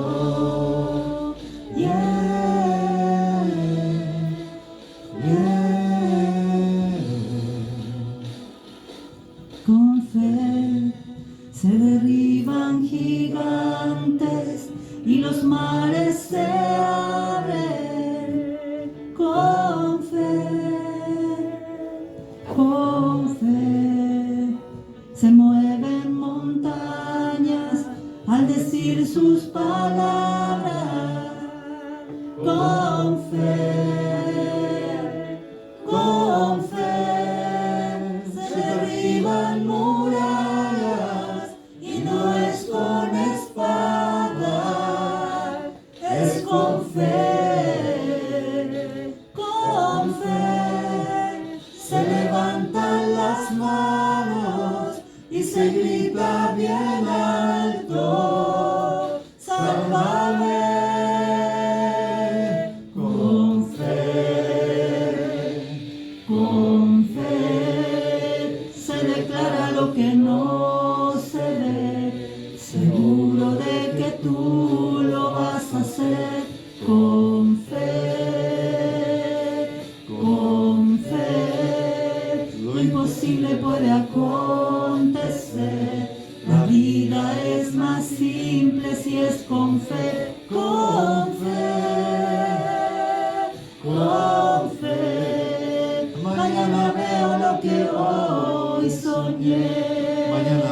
Oh, yeah, yeah. Con fe se derriban gigantes y los mares se abren. Con fe se mueven montañas al decir sus palabras. Con fe se derriban murallas y no es con espada, es con fe. Con fe se levantan las manos y se grita bien alto, sálvame. Con fe se declara lo que no se ve, seguro de que tú lo vas a hacer. Con fe, lo imposible puede acontecer. La vida es más simple si es con fe. Con fe, mañana veo lo que hoy soñé.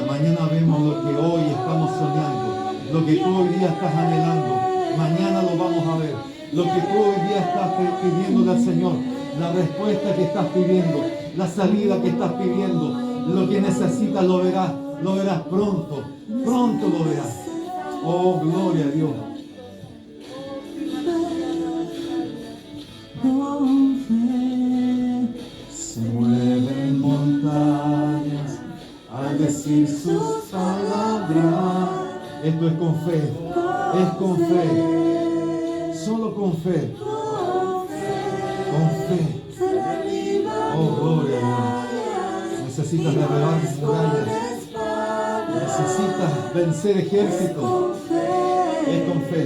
Mañana vemos lo que hoy estamos soñando, lo que tú hoy día estás anhelando. Mañana lo vamos a ver. Lo que tú hoy día estás pidiéndole al Señor, la respuesta que estás pidiendo, la salida que estás pidiendo, lo que necesitas lo verás pronto lo verás. Oh, gloria a Dios. Con fe Se mueven montañas al decir sus palabras. Esto es con fe, solo con fe. Oh, gloria a Dios. Necesitas derribar murallas, necesitas vencer ejércitos. Es con fe.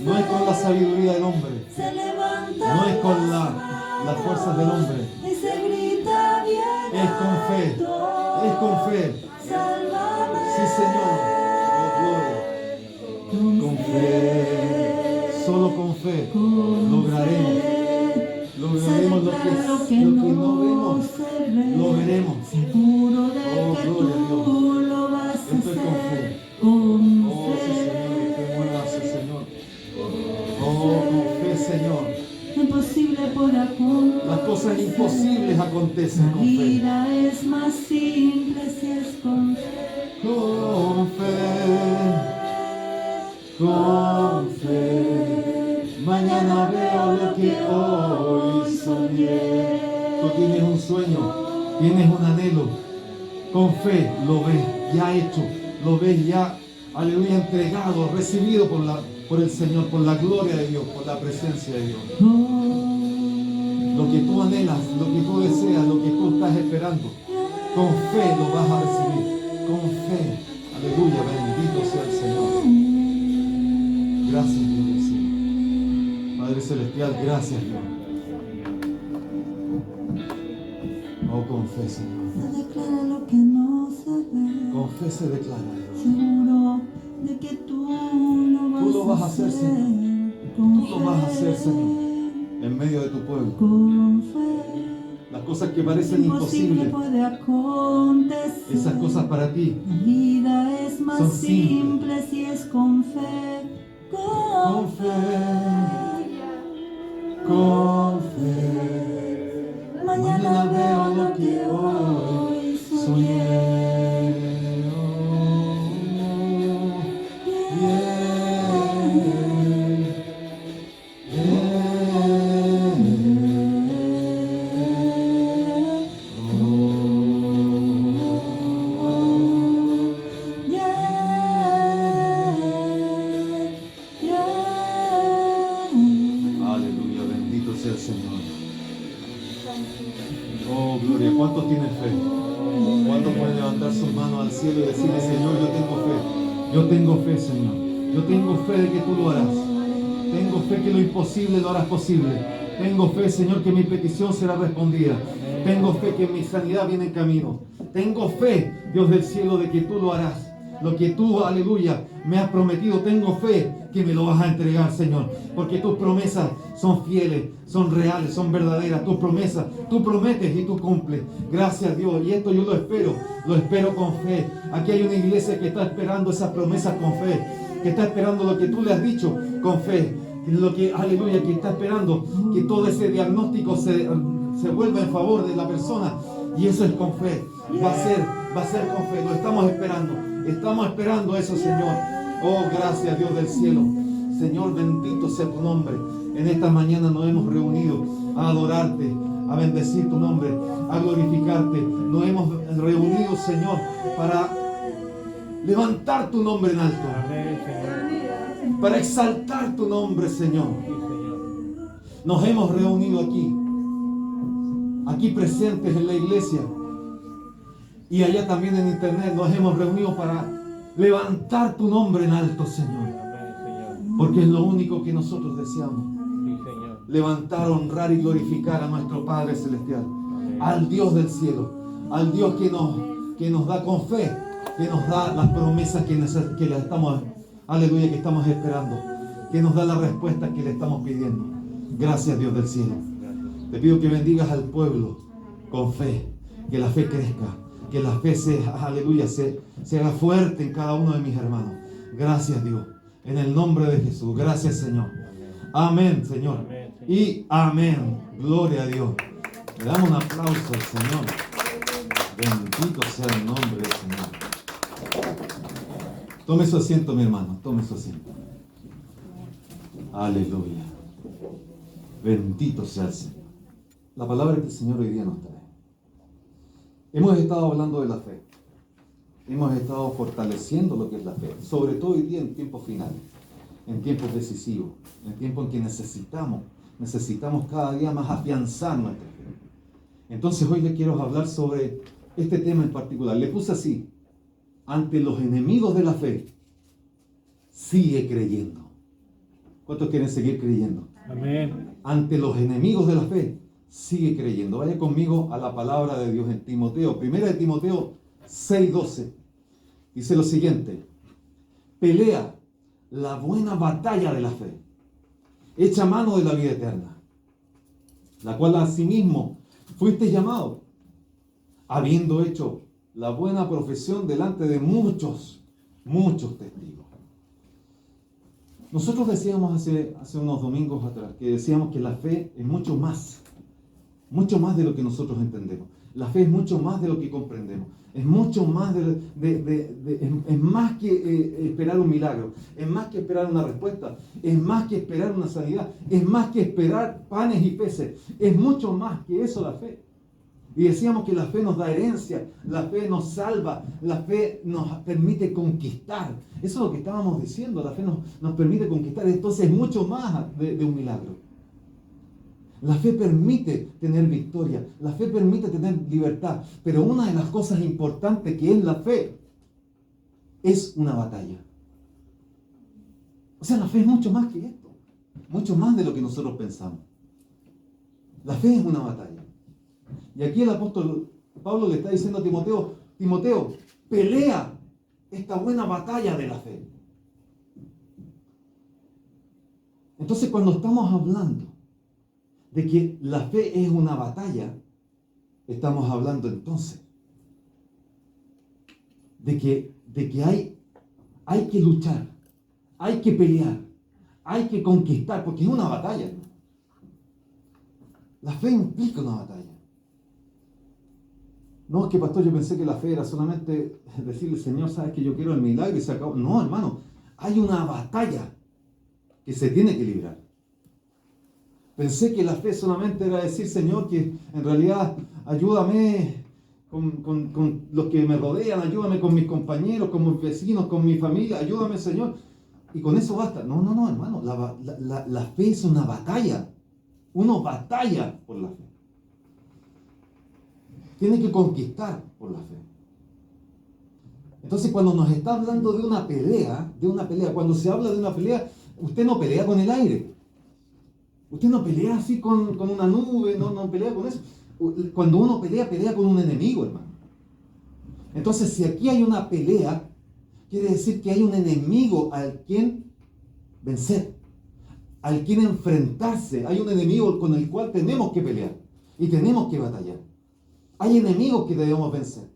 No es con la sabiduría del hombre, no es con las fuerzas del hombre. Es con fe. Sí, Señor. Oh, gloria. Con fe, solo con fe, lograremos lo que no vemos, lo veremos. Seguro de Oh, que gloria a Dios. tú lo vas a Esto es con fe. hacer. Con Oh, sí, Señor, que muevas, Señor. Oh, con fe, Señor. Imposible puede acontecer. Las cosas imposibles acontecen La con fe. vida es más simple si es con fe. Con fe, mañana veo lo que hoy soñé. Tú tienes un sueño, tienes un anhelo. Con fe lo ves ya hecho, lo ves ya, aleluya, entregado, recibido por el Señor, por la gloria de Dios, por la presencia de Dios. Lo que tú anhelas, lo que tú deseas, lo que tú estás esperando, con fe lo vas a recibir. Con fe. Aleluya, bendito sea el Señor. Gracias, Dios. Padre Celestial, gracias, Dios. Oh, con fe, Señor. Se declara lo que no se ve. Con fe se declara, Dios. Seguro de que tú lo vas a hacer, Señor. Con Tú lo vas a hacer, Señor, en medio de tu pueblo. Con fe. Las cosas que parecen Imposible imposibles, puede acontecer. esas cosas para ti La vida es más son simple si es con fe. con fe, con fe. Mañana veo lo que hoy soñé. sus manos al cielo y decirle, Señor, yo tengo fe. Yo tengo fe, Señor. Yo tengo fe de que tú lo harás. Tengo fe que lo imposible lo harás posible. Tengo fe, Señor, que mi petición será respondida. Tengo fe que mi sanidad viene en camino. Tengo fe, Dios del cielo, de que tú lo harás. Lo que tú, aleluya, me has prometido, tengo fe que me lo vas a entregar, Señor. Porque tus promesas son fieles, son reales, son verdaderas. Tus promesas, tú prometes y tú cumples. Gracias, Dios. Y esto yo lo espero con fe. Aquí hay una iglesia que está esperando esas promesas con fe. Que está esperando lo que tú le has dicho con fe. Lo que, aleluya, que está esperando que todo ese diagnóstico se vuelva en favor de la persona. Y eso es con fe. Va a ser con fe. Lo estamos esperando. Estamos esperando eso, Señor. Oh, gracias, Dios del cielo. Señor, bendito sea tu nombre. En esta mañana nos hemos reunido a adorarte, a bendecir tu nombre, a glorificarte. Nos hemos reunido, Señor, para levantar tu nombre en alto. Para exaltar tu nombre, Señor. Nos hemos reunido aquí presentes en la iglesia. Y allá también en internet nos hemos reunido para levantar tu nombre en alto, Señor. Porque es lo único que nosotros deseamos. Levantar, honrar y glorificar a nuestro Padre Celestial. Al Dios del cielo. Al Dios que nos da con fe, que nos da las promesas que le estamos, aleluya, que estamos esperando. Que nos da la respuesta que le estamos pidiendo. Gracias, Dios del cielo. Te pido que bendigas al pueblo con fe. Que la fe crezca. Que la fe aleluya, se haga fuerte en cada uno de mis hermanos. Gracias, Dios. En el nombre de Jesús. Gracias, Señor. Amén, Señor. Y amén. Gloria a Dios. Le damos un aplauso al Señor. Bendito sea el nombre del Señor. Tome su asiento, mi hermano. Tome su asiento. Aleluya. Bendito sea el Señor. La palabra que el Señor hoy día nos trae. Hemos estado hablando de la fe. Hemos estado fortaleciendo lo que es la fe. Sobre todo hoy día en tiempos finales, en tiempos decisivos, en tiempos en que necesitamos cada día más afianzar nuestra fe. Entonces hoy le quiero hablar sobre este tema en particular. Le puse así: ante los enemigos de la fe, sigue creyendo. ¿Cuántos quieren seguir creyendo? Amén. Ante los enemigos de la fe, sigue creyendo. Vaya conmigo a la palabra de Dios en Timoteo. Primera de Timoteo 6:12. Dice lo siguiente: pelea la buena batalla de la fe. Echa mano de la vida eterna, la cual asimismo fuiste llamado, habiendo hecho la buena profesión delante de muchos testigos. Nosotros decíamos hace unos domingos atrás que decíamos que la fe es mucho más de lo que nosotros entendemos. La fe es mucho más de lo que comprendemos. Es mucho más es más que esperar un milagro. Es más que esperar una respuesta. Es más que esperar una sanidad. Es más que esperar panes y peces. Es mucho más que eso la fe. Y decíamos que la fe nos da herencia. La fe nos salva. La fe nos permite conquistar. Eso es lo que estábamos diciendo. La fe nos permite conquistar. Entonces es mucho más de un milagro. La fe permite tener victoria, la fe permite tener libertad, pero una de las cosas importantes que es la fe es una batalla. O sea, la fe es mucho más que esto, mucho más de lo que nosotros pensamos. La fe es una batalla. Y aquí el apóstol Pablo le está diciendo a Timoteo: Timoteo, pelea esta buena batalla de la fe. Entonces, cuando estamos hablando de que la fe es una batalla, estamos hablando entonces de que hay que luchar, hay que pelear, hay que conquistar, porque es una batalla. La fe implica una batalla. No es que, pastor, yo pensé que la fe era solamente decirle: Señor, sabes que yo quiero el milagro y se acabó. No, hermano, hay una batalla que se tiene que librar. Pensé que la fe solamente era decir: Señor, que en realidad ayúdame con los que me rodean, ayúdame con mis compañeros, con mis vecinos, con mi familia, ayúdame, Señor. Y con eso basta. No, hermano, la fe es una batalla. Uno batalla por la fe. Tiene que conquistar por la fe. Entonces, cuando nos está hablando de una pelea, cuando se habla de una pelea, usted no pelea con el aire. Usted no pelea así con una nube, no pelea con eso. Cuando uno pelea, pelea con un enemigo, hermano. Entonces, si aquí hay una pelea, quiere decir que hay un enemigo al quien vencer, al quien enfrentarse. Hay un enemigo con el cual tenemos que pelear y tenemos que batallar. Hay enemigos que debemos vencer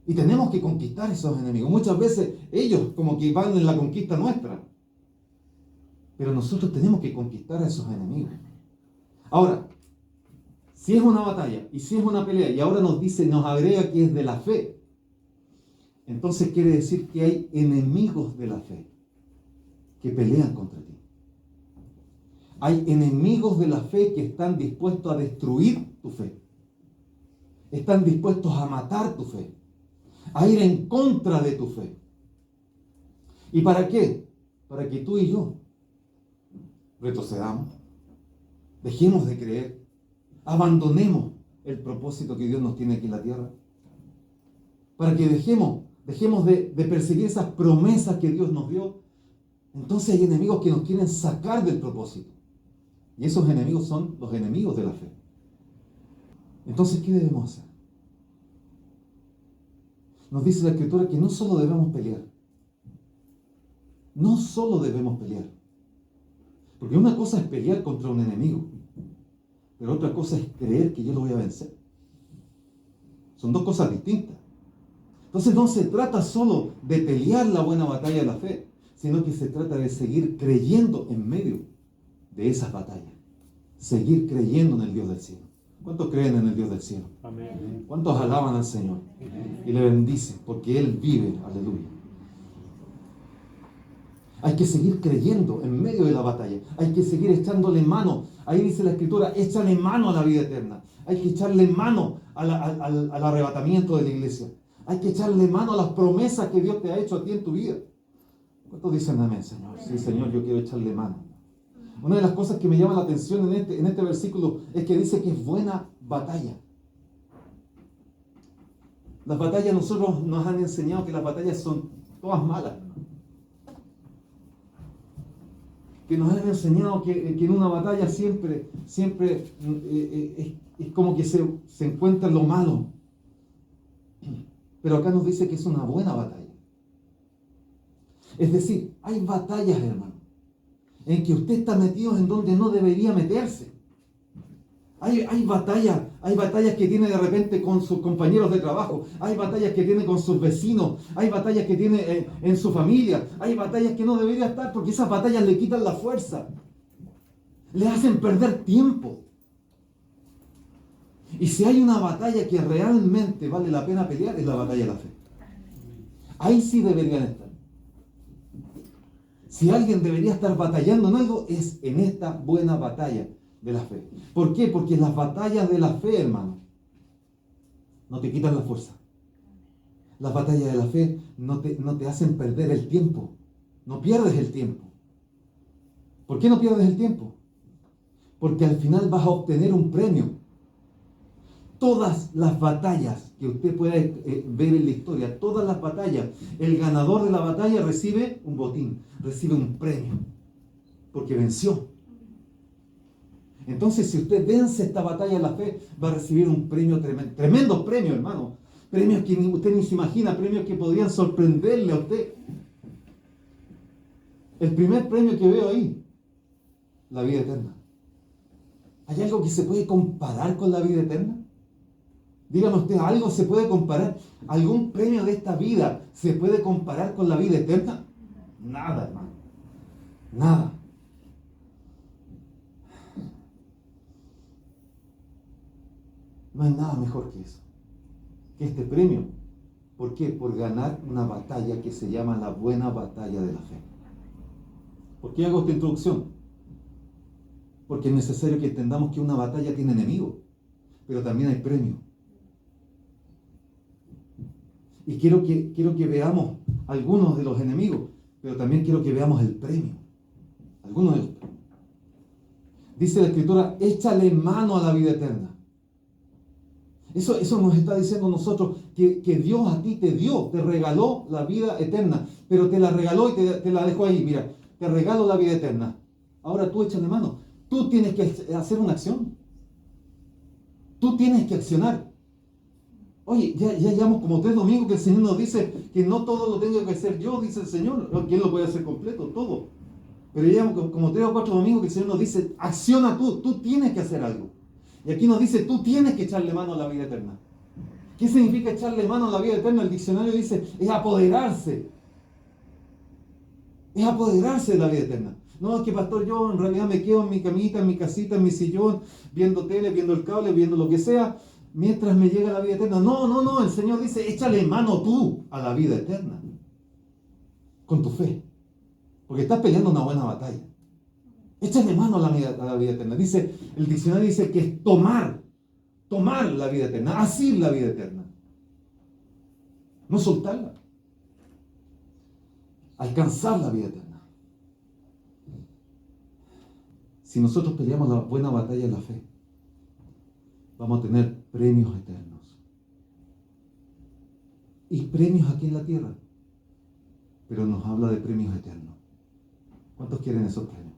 y tenemos que conquistar esos enemigos. Muchas veces ellos como que van en la conquista nuestra, pero nosotros tenemos que conquistar a esos enemigos. Ahora, si es una batalla y si es una pelea, y ahora nos agrega que es de la fe, entonces quiere decir que hay enemigos de la fe que pelean contra ti. Hay enemigos de la fe que están dispuestos a destruir tu fe. Están dispuestos a matar tu fe, a ir en contra de tu fe. ¿Y para qué? Para que tú y yo retrocedamos, dejemos de creer, abandonemos el propósito que Dios nos tiene aquí en la tierra, para que dejemos de perseguir esas promesas que Dios nos dio. Entonces hay enemigos que nos quieren sacar del propósito, y esos enemigos son los enemigos de la fe. Entonces, ¿qué debemos hacer? Nos dice la Escritura que no solo debemos pelear, porque una cosa es pelear contra un enemigo, pero otra cosa es creer que yo lo voy a vencer. Son dos cosas distintas. Entonces no se trata solo de pelear la buena batalla de la fe, sino que se trata de seguir creyendo en medio de esas batallas. Seguir creyendo en el Dios del cielo. ¿Cuántos creen en el Dios del cielo? Amén. ¿Cuántos alaban al Señor? Y le bendicen porque Él vive? Aleluya. Hay que seguir creyendo en medio de la batalla. Hay que seguir echándole mano. Ahí dice la Escritura, échale mano a la vida eterna. Hay que echarle mano al arrebatamiento de la iglesia. Hay que echarle mano a las promesas que Dios te ha hecho a ti en tu vida. ¿Cuántos dicen amén, Señor? Sí, Señor, yo quiero echarle mano. Una de las cosas que me llama la atención en este versículo es que dice que es buena batalla. Las batallas, nosotros nos han enseñado que las batallas son todas malas. Que nos han enseñado que en una batalla siempre es como que se encuentra lo malo. Pero acá nos dice que es una buena batalla. Es decir, hay batallas, hermano, en que usted está metido en donde no debería meterse. Hay batallas que tiene de repente con sus compañeros de trabajo, hay batallas que tiene con sus vecinos, hay batallas que tiene en su familia, hay batallas que no debería estar porque esas batallas le quitan la fuerza, le hacen perder tiempo. Y si hay una batalla que realmente vale la pena pelear, es la batalla de la fe. Ahí sí deberían estar. Si alguien debería estar batallando en algo, es en esta buena batalla de la fe. ¿Por qué? Porque las batallas de la fe, hermano, no te quitan la fuerza. Las batallas de la fe no te hacen perder el tiempo. No pierdes el tiempo. ¿Por qué no pierdes el tiempo? Porque al final vas a obtener un premio. Todas las batallas que usted puede ver en la historia, todas las batallas, el ganador de la batalla recibe un botín, recibe un premio, porque venció. Entonces, si usted vence esta batalla de la fe, va a recibir un premio tremendo, tremendos premios, hermano, premios que usted ni se imagina, premios que podrían sorprenderle a usted. El primer premio que veo ahí, la vida eterna. ¿Hay algo que se puede comparar con la vida eterna? Dígame usted, ¿algo se puede comparar? ¿Algún premio de esta vida se puede comparar con la vida eterna? Nada, hermano. Nada. No hay nada mejor que eso, que este premio. ¿Por qué? Por ganar una batalla que se llama la buena batalla de la fe. ¿Por qué hago esta introducción? Porque es necesario que entendamos que una batalla tiene enemigos, pero también hay premio. Y quiero que veamos algunos de los enemigos, pero también quiero que veamos el premio. Algunos de los premios. Dice la Escritura, échale mano a la vida eterna. Eso nos está diciendo nosotros que Dios a ti te dio, te regaló la vida eterna, pero te la regaló y te la dejó ahí. Mira, te regalo la vida eterna. Ahora tú échale mano. Tú tienes que hacer una acción. Tú tienes que accionar. Oye, ya llevamos como 3 domingos que el Señor nos dice que no todo lo tengo que hacer yo, dice el Señor. ¿Quién lo puede hacer completo? Todo. Pero ya llevamos como 3 o 4 domingos que el Señor nos dice, acciona tú tienes que hacer algo. Y aquí nos dice, tú tienes que echarle mano a la vida eterna. ¿Qué significa echarle mano a la vida eterna? El diccionario dice, es apoderarse. Es apoderarse de la vida eterna. No, es que pastor, yo en realidad me quedo en mi camita, en mi casita, en mi sillón, viendo tele, viendo el cable, viendo lo que sea, mientras me llega la vida eterna. No, el Señor dice, échale mano tú a la vida eterna. Con tu fe. Porque estás peleando una buena batalla. Échale mano a la vida eterna. Dice, el diccionario dice que es tomar la vida eterna, asir la vida eterna. No soltarla. Alcanzar la vida eterna. Si nosotros peleamos la buena batalla de la fe, vamos a tener premios eternos. Y premios aquí en la tierra. Pero nos habla de premios eternos. ¿Cuántos quieren esos premios?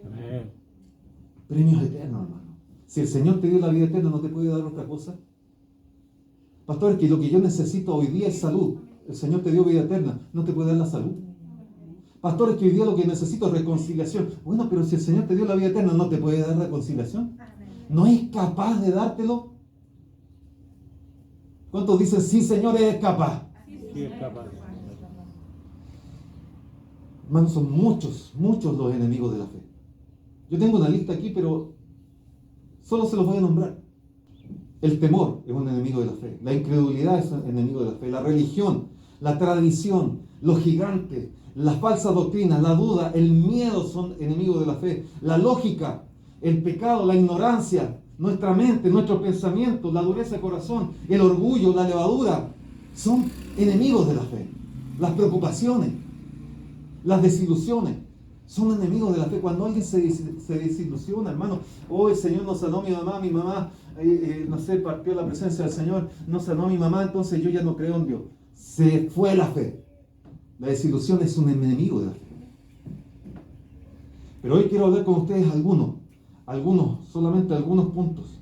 Amén. Premios eternos, hermano. Si el Señor te dio la vida eterna, ¿no te puede dar otra cosa? Pastor, es que lo que yo necesito hoy día es salud. El Señor te dio vida eterna, ¿no te puede dar la salud? Pastor, es que hoy día lo que necesito es reconciliación. Bueno, pero si el Señor te dio la vida eterna, ¿no te puede dar reconciliación? ¿No es capaz de dártelo? ¿Cuántos dicen, sí, Señor, es capaz? Sí, es capaz. Hermanos, son muchos los enemigos de la fe. Yo tengo una lista aquí, pero solo se los voy a nombrar. El temor es un enemigo de la fe. La incredulidad es un enemigo de la fe. La religión, la tradición, los gigantes, las falsas doctrinas, la duda, el miedo son enemigos de la fe. La lógica, el pecado, la ignorancia, nuestra mente, nuestros pensamientos, la dureza de corazón, el orgullo, la levadura, son enemigos de la fe. Las preocupaciones, las desilusiones, son enemigos de la fe. Cuando alguien se desilusiona, hermano, el Señor no sanó a mi mamá, no sé, partió la presencia del Señor, no sanó a mi mamá, entonces yo ya no creo en Dios. Se fue la fe. La desilusión es un enemigo de la fe. Pero hoy quiero hablar con ustedes solamente algunos puntos.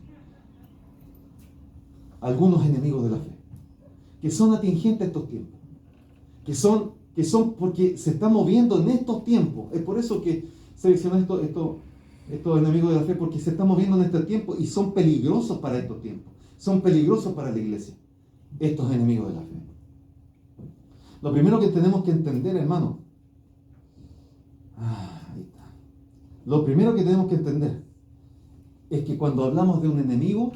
Algunos enemigos de la fe, que son atingentes a estos tiempos, que son porque se está moviendo en estos tiempos. Es por eso que seleccioné estos enemigos de la fe, porque se están moviendo en este tiempo y son peligrosos para estos tiempos. Son peligrosos para la iglesia, estos enemigos de la fe. Lo primero que tenemos que entender, hermano, lo primero que tenemos que entender es que cuando hablamos de un enemigo,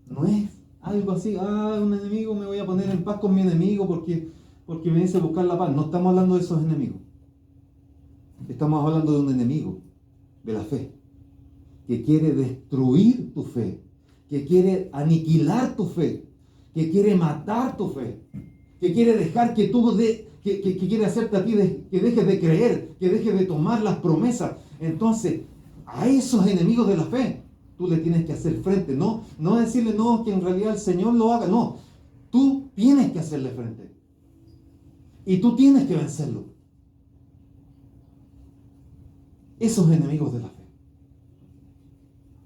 no es algo así, un enemigo, me voy a poner en paz con mi enemigo porque me dice buscar la paz. No estamos hablando de esos enemigos. Estamos hablando de un enemigo de la fe, que quiere destruir tu fe, que quiere aniquilar tu fe, que quiere matar tu fe, que quiere dejar que quiere hacerte a ti que dejes de creer, que dejes de tomar las promesas. Entonces, a esos enemigos de la fe, tú le tienes que hacer frente. No decirle no, que en realidad el Señor lo haga. No, tú tienes que hacerle frente. Y tú tienes que vencerlo. Esos enemigos de la fe.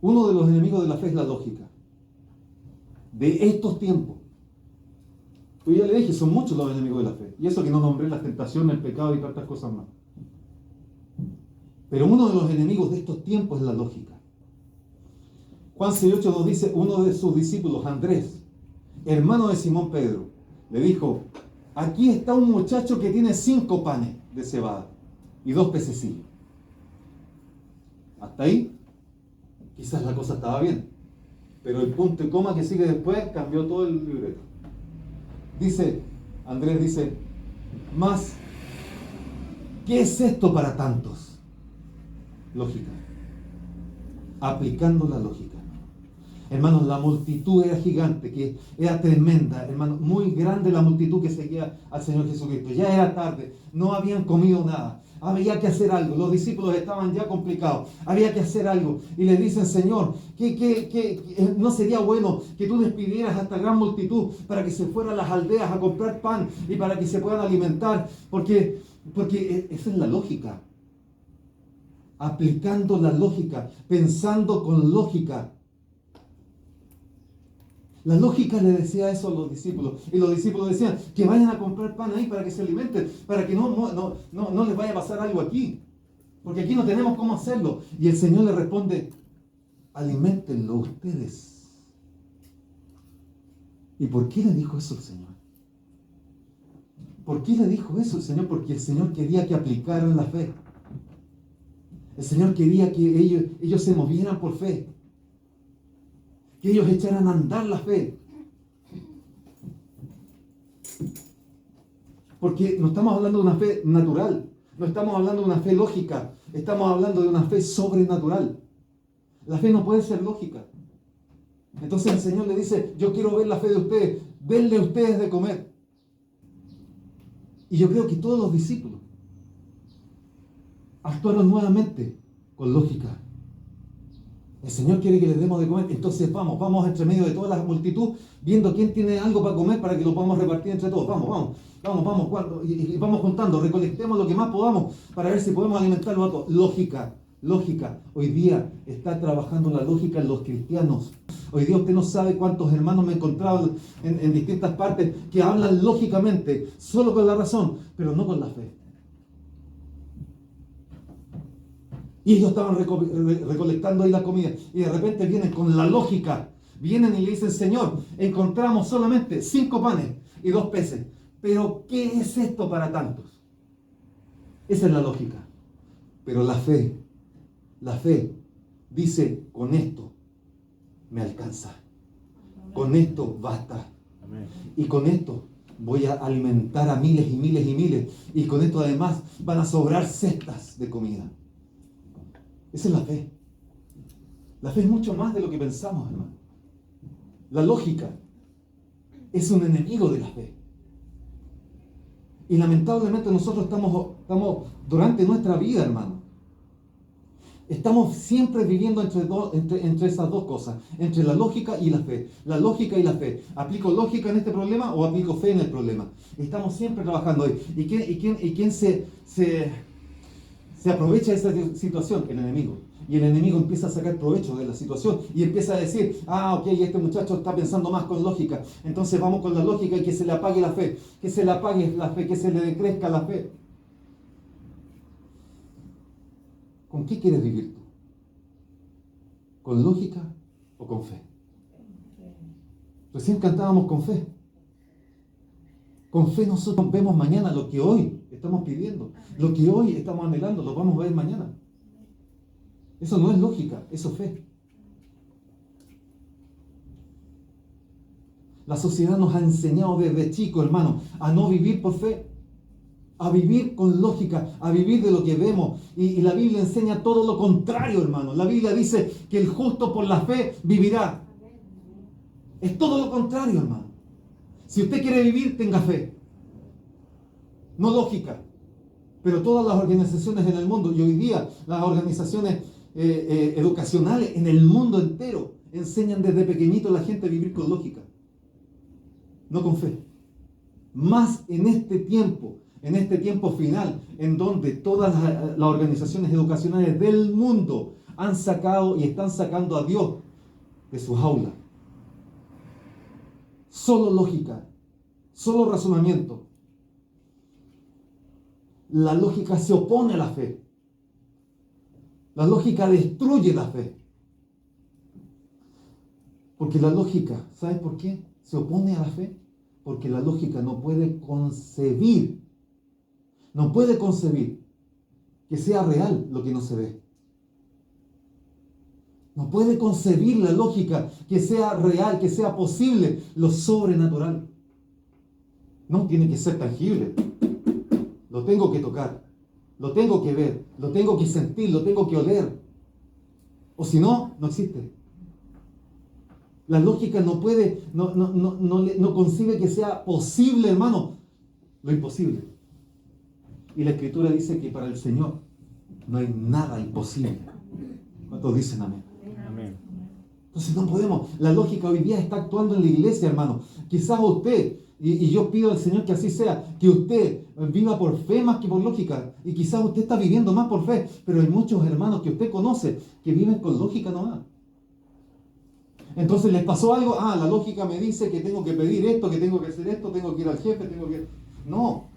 Uno de los enemigos de la fe es la lógica. De estos tiempos. Pues ya le dije, son muchos los enemigos de la fe. Y eso que no nombré las tentaciones, el pecado y tantas cosas más. Pero uno de los enemigos de estos tiempos es la lógica. Juan 6:8 nos dice, uno de sus discípulos, Andrés, hermano de Simón Pedro, le dijo, aquí está un muchacho que tiene 5 panes de cebada y 2 pececillos. Hasta ahí, quizás la cosa estaba bien. Pero el punto y coma que sigue después cambió todo el libreto. Andrés dice, más, ¿qué es esto para tantos? Lógica. Aplicando la lógica. Hermanos, la multitud era gigante, que era tremenda, hermanos, muy grande la multitud que seguía al Señor Jesucristo. Ya era tarde, no habían comido nada, había que hacer algo. Los discípulos estaban ya complicados, había que hacer algo. Y le dicen, Señor, ¿no sería bueno que tú despidieras a esta gran multitud para que se fueran a las aldeas a comprar pan y para que se puedan alimentar? Porque esa es la lógica. Aplicando la lógica, pensando con lógica. La lógica le decía eso a los discípulos. Y los discípulos decían que vayan a comprar pan ahí para que se alimenten, para que no les vaya a pasar algo aquí. Porque aquí no tenemos cómo hacerlo. Y el Señor le responde, aliméntenlo ustedes. ¿Y por qué le dijo eso el Señor? ¿Por qué le dijo eso el Señor? Porque el Señor quería que aplicaran la fe. El Señor quería que ellos se movieran por fe. Que ellos echaran a andar la fe. Porque no estamos hablando de una fe natural, no estamos hablando de una fe lógica, estamos hablando de una fe sobrenatural. La fe no puede ser lógica. Entonces el Señor le dice, yo quiero ver la fe de ustedes, denle a ustedes de comer. Y yo creo que todos los discípulos actuaron nuevamente con lógica. El Señor quiere que les demos de comer, entonces vamos entre medio de toda la multitud, viendo quién tiene algo para comer para que lo podamos repartir entre todos. Vamos, y vamos juntando, recolectemos lo que más podamos para ver si podemos alimentarlo a todos. Lógica. Hoy día está trabajando la lógica en los cristianos. Hoy día usted no sabe cuántos hermanos me he encontrado en distintas partes que hablan lógicamente, solo con la razón, pero no con la fe. Y ellos estaban recolectando ahí la comida. Y de repente vienen con la lógica. Vienen y le dicen, Señor, encontramos solamente 5 panes y 2 peces. Pero, ¿qué es esto para tantos? Esa es la lógica. Pero la fe dice, con esto me alcanza. Con esto basta. Amén. Y con esto voy a alimentar a miles y miles y miles. Y con esto además van a sobrar cestas de comida. Esa es la fe. La fe es mucho más de lo que pensamos, hermano. La lógica es un enemigo de la fe. Y lamentablemente nosotros estamos durante nuestra vida, hermano. Estamos siempre viviendo entre esas dos cosas, entre la lógica y la fe. La lógica y la fe. ¿Aplico lógica en este problema o aplico fe en el problema? Estamos siempre trabajando ahí. ¿Y quién se aprovecha de esa situación? El enemigo. Y el enemigo empieza a sacar provecho de la situación y empieza a decir, ok, este muchacho está pensando más con lógica, entonces vamos con la lógica y que se le apague la fe, que se le apague la fe, que se le decrezca la fe. ¿Con qué quieres vivir tú? ¿Con lógica o con fe? Recién cantábamos con fe. Con fe nosotros vemos mañana lo que hoy estamos pidiendo, lo que hoy estamos anhelando, lo vamos a ver mañana. Eso no es lógica, eso es fe. La sociedad nos ha enseñado desde chico, hermano, a no vivir por fe, a vivir con lógica, a vivir de lo que vemos. Y la Biblia enseña todo lo contrario, hermano. La Biblia dice que el justo por la fe vivirá. Es todo lo contrario, hermano. Si usted quiere vivir, tenga fe. No lógica. Pero todas las organizaciones en el mundo, y hoy día las organizaciones educacionales en el mundo entero, enseñan desde pequeñito a la gente a vivir con lógica, no con fe. Más en este tiempo final, en donde todas las organizaciones educacionales del mundo han sacado y están sacando a Dios de sus aulas. Solo lógica, solo razonamiento. La lógica se opone a la fe. La lógica destruye la fe. Porque la lógica, ¿sabes por qué se opone a la fe? Porque la lógica no puede concebir que sea real lo que no se ve. No puede concebir la lógica que sea real, que sea posible lo sobrenatural. No tiene que ser tangible. Lo tengo que tocar, lo tengo que ver, lo tengo que sentir, lo tengo que oler. O si no, no existe. La lógica no puede, no concibe que sea posible, hermano, lo imposible. Y la Escritura dice que para el Señor no hay nada imposible. ¿Cuántos dicen amén? Amén. Entonces no podemos. La lógica hoy día está actuando en la iglesia, hermano. Quizás usted, y yo pido al Señor que así sea, que usted viva por fe más que por lógica. Y quizás usted está viviendo más por fe, pero hay muchos hermanos que usted conoce que viven con lógica nomás. Entonces les pasó algo, la lógica me dice que tengo que pedir esto, que tengo que hacer esto, tengo que ir al jefe, tengo que... No.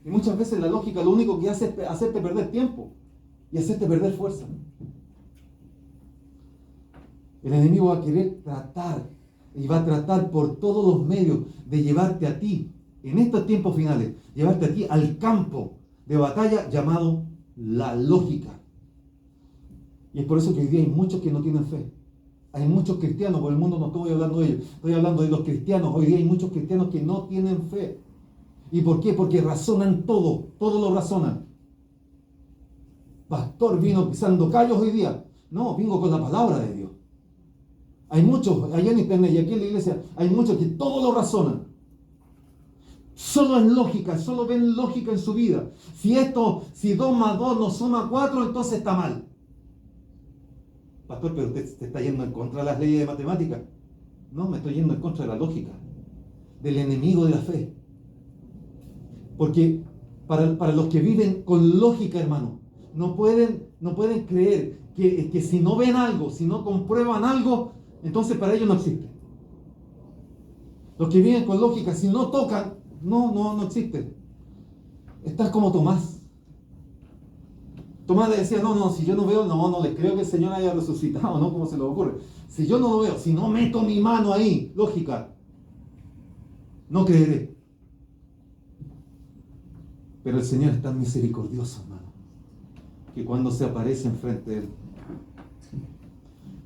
Y muchas veces la lógica lo único que hace es hacerte perder tiempo y hacerte perder fuerza. El enemigo va a querer tratar y va a tratar por todos los medios de llevarte a ti, en estos tiempos finales, llevarte a ti al campo de batalla llamado la lógica. Y es por eso que hoy día hay muchos que no tienen fe. Hay muchos cristianos, por el mundo no estoy hablando de ellos, estoy hablando de los cristianos. Hoy día hay muchos cristianos que no tienen fe. ¿Y por qué? Porque razonan todo lo razonan. Pastor, vino pisando callos hoy día. No, vengo con la palabra de Dios. Hay muchos, allá en internet y aquí en la iglesia, hay muchos que todo lo razonan. Solo es lógica, solo ven lógica en su vida. Si 2 más 2 no suma 4, entonces está mal. Pastor, pero usted te está yendo en contra de las leyes de matemáticas. No, me estoy yendo en contra de la lógica, del enemigo de la fe. Porque para los que viven con lógica, hermano, no pueden creer que si no ven algo, si no comprueban algo, entonces para ellos no existe. Los que viven con lógica, si no tocan, no existe. Estás como Tomás. Tomás le decía, si yo no veo, no le creo que el Señor haya resucitado, ¿no? ¿Cómo se le ocurre? Si yo no lo veo, si no meto mi mano ahí, lógica, no creeré. Pero el Señor es tan misericordioso, hermano, que cuando se aparece enfrente de él,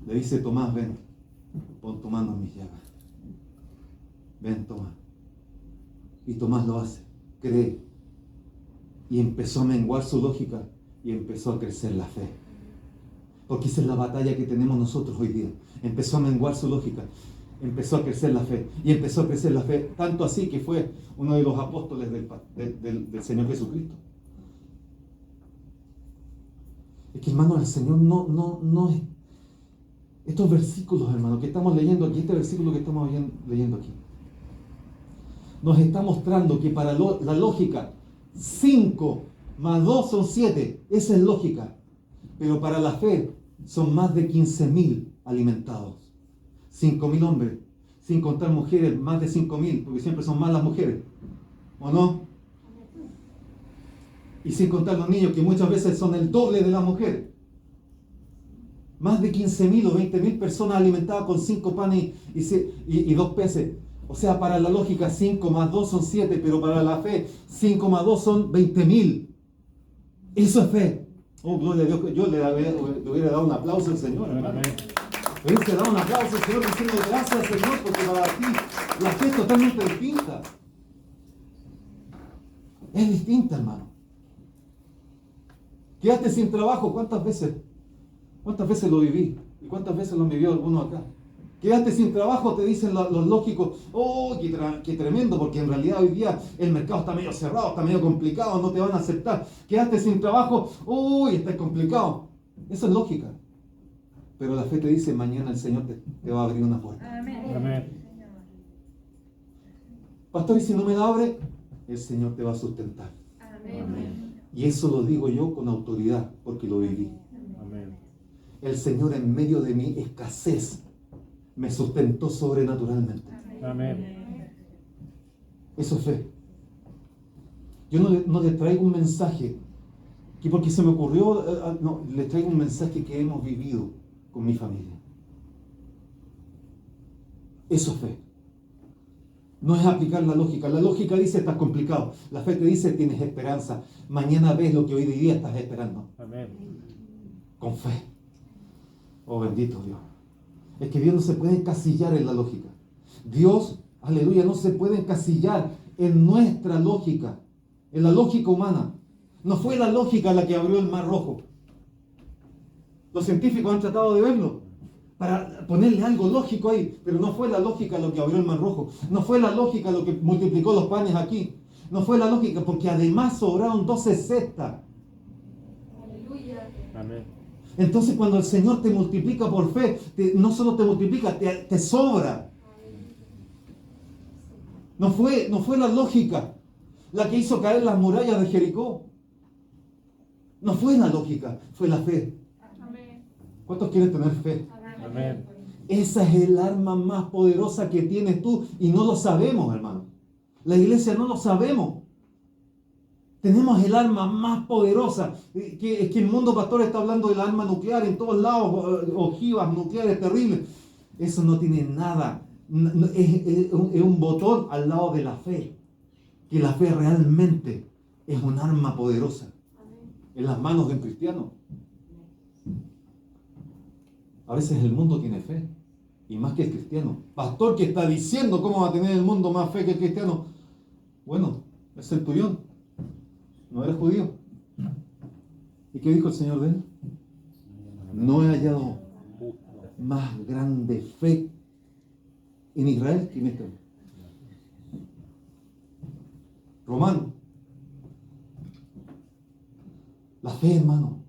le dice, Tomás, ven, pon tu mano en mis llagas. Ven, Tomás. Y Tomás lo hace, cree. Y empezó a menguar su lógica y empezó a crecer la fe. Porque esa es la batalla que tenemos nosotros hoy día. Empezó a menguar su lógica, empezó a crecer la fe. Y empezó a crecer la fe, tanto así que fue uno de los apóstoles del Señor Jesucristo. Es que, hermano, el Señor no es... Estos versículos, hermano, que estamos leyendo aquí, este versículo que estamos leyendo aquí, nos está mostrando que para la lógica, 5 más 2 son 7. Esa es lógica. Pero para la fe son más de 15.000 alimentados. 5.000 hombres, sin contar mujeres, más de 5.000, porque siempre son más las mujeres. ¿O no? Y sin contar los niños, que muchas veces son el doble de las mujeres. Más de 15.000 o 20.000 personas alimentadas con 5 panes y 2 peces. O sea, para la lógica 5 más 2 son 7, pero para la fe 5 más 2 son 20.000. Eso es fe. Oh, gloria a Dios. Yo le hubiera dado un aplauso al Señor, hermano. Le hubiera dado un aplauso al Señor diciendo gracias, Señor, porque para ti la fe es totalmente distinta. Es distinta, hermano. Quedaste sin trabajo, ¿cuántas veces lo viví? ¿Y cuántas veces lo vivió alguno acá? Quedaste sin trabajo, te dicen los lógicos, oh, qué tremendo, porque en realidad hoy día el mercado está medio cerrado, está medio complicado, no te van a aceptar. Quedaste sin trabajo, uy, está complicado. Eso es lógica. Pero la fe te dice, mañana el Señor te va a abrir una puerta. Amén. Amén. Pastor, y si no me la abre, el Señor te va a sustentar. Amén. Y eso lo digo yo con autoridad, porque lo viví. Amén. El Señor en medio de mi escasez me sustentó sobrenaturalmente. Amén. Eso es fe. Yo no le traigo un mensaje que porque se me ocurrió, no, le traigo un mensaje que hemos vivido con mi familia. Eso es fe. No es aplicar la lógica. La lógica dice estás complicado. La fe te dice tienes esperanza. Mañana ves lo que hoy día estás esperando. Amén. Con fe. Oh, bendito Dios. Es que Dios no se puede encasillar en la lógica. Dios, aleluya, no se puede encasillar en nuestra lógica, en la lógica humana. No fue la lógica la que abrió el Mar Rojo. Los científicos han tratado de verlo. para ponerle algo lógico ahí, pero no fue la lógica lo que abrió el mar rojo, no fue la lógica lo que multiplicó los panes aquí, no fue la lógica, porque además sobraron 12 cestas. Amén. Entonces cuando el Señor te multiplica por fe, no solo te multiplica, te sobra. No fue la lógica la que hizo caer las murallas de Jericó. No fue la lógica, fue la fe. ¿Cuántos quieren tener fe? Amén. Esa es el arma más poderosa que tienes tú y no lo sabemos, hermano. La iglesia no lo sabemos. Tenemos el arma más poderosa. Es que el mundo, pastor, está hablando del arma nuclear en todos lados, ojivas nucleares terribles. Eso no tiene nada. Es un botón al lado de la fe. Que la fe realmente es un arma poderosa en las manos de un cristiano. A veces el mundo tiene fe, y más que el cristiano. Pastor, que está diciendo cómo va a tener el mundo más fe que el cristiano. Bueno, es centurión, no era judío. ¿Y qué dijo el Señor de él? No he hallado más grande fe en Israel que en este hombre. Romano. La fe, hermano,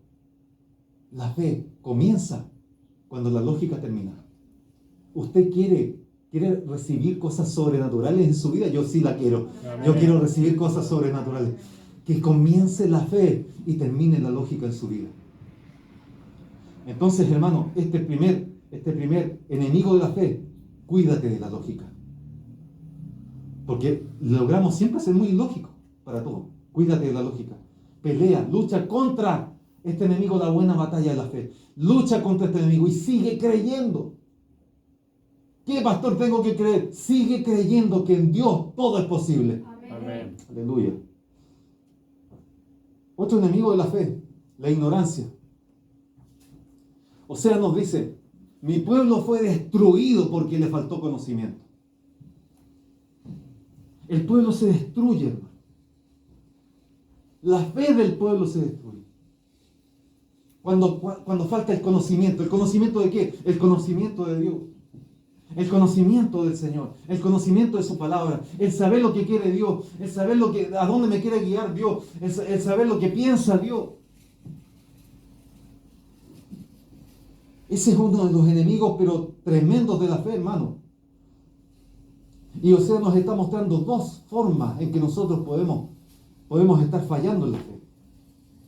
la fe comienza cuando la lógica termina. ¿Usted quiere recibir cosas sobrenaturales en su vida? Yo sí la quiero. Yo quiero recibir cosas sobrenaturales. Que comience la fe y termine la lógica en su vida. Entonces, hermano, este primer enemigo de la fe, cuídate de la lógica. Porque logramos siempre ser muy lógicos para todo. Cuídate de la lógica. Pelea, lucha contra este enemigo, la buena batalla de la fe. Lucha contra este enemigo y sigue creyendo. ¿Qué, pastor, tengo que creer? Sigue creyendo que en Dios todo es posible. Amén. Aleluya. Otro enemigo de la fe, la ignorancia. O sea, nos dice, mi pueblo fue destruido porque le faltó conocimiento. El pueblo se destruye, hermano. La fe del pueblo se destruye. Cuando falta el conocimiento. ¿El conocimiento de qué? El conocimiento de Dios. El conocimiento del Señor. El conocimiento de su palabra. El saber lo que quiere Dios. El saber a dónde me quiere guiar Dios. El saber lo que piensa Dios. Ese es uno de los enemigos, pero tremendos de la fe, hermano. Y o sea, nos está mostrando dos formas en que nosotros podemos estar fallando en la fe.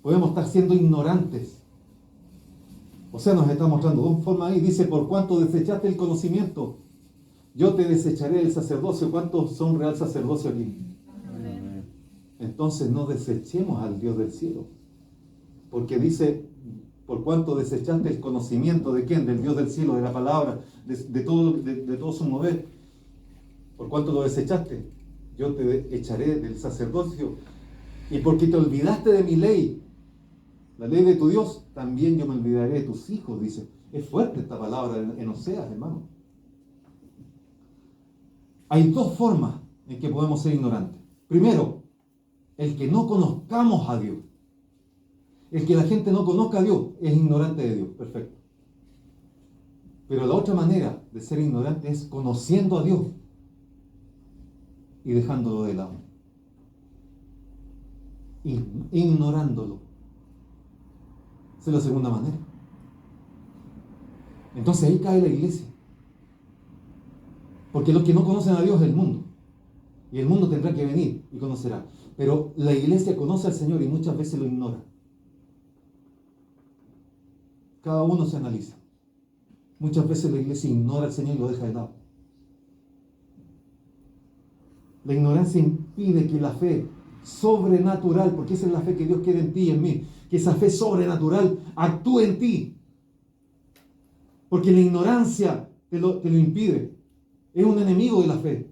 Podemos estar siendo ignorantes. O sea, nos está mostrando dos formas ahí. Dice, por cuanto desechaste el conocimiento, yo te desecharé el sacerdocio. ¿Cuántos son real sacerdocio aquí? Amén. Entonces no desechemos al Dios del cielo. Porque dice, por cuanto desechaste el conocimiento de quién, del Dios del cielo, de la palabra, de todo su mover. Por cuanto lo desechaste, yo te echaré del sacerdocio. Y porque te olvidaste de mi ley, la ley de tu Dios, también yo me olvidaré de tus hijos, dice. Es fuerte esta palabra en Oseas, hermano. Hay dos formas en que podemos ser ignorantes. Primero, el que no conozcamos a Dios. El que la gente no conozca a Dios es ignorante de Dios. Perfecto. Pero la otra manera de ser ignorante es conociendo a Dios y dejándolo de lado. Ignorándolo. Esa es la segunda manera. Entonces ahí cae la iglesia. Porque los que no conocen a Dios es el mundo. Y el mundo tendrá que venir y conocerá. Pero la iglesia conoce al Señor y muchas veces lo ignora. Cada uno se analiza. Muchas veces la iglesia ignora al Señor y lo deja de lado. La ignorancia impide que la fe sobrenatural, porque esa es la fe que Dios quiere en ti y en mí, que esa fe sobrenatural actúe en ti. Porque la ignorancia te lo impide. Es un enemigo de la fe.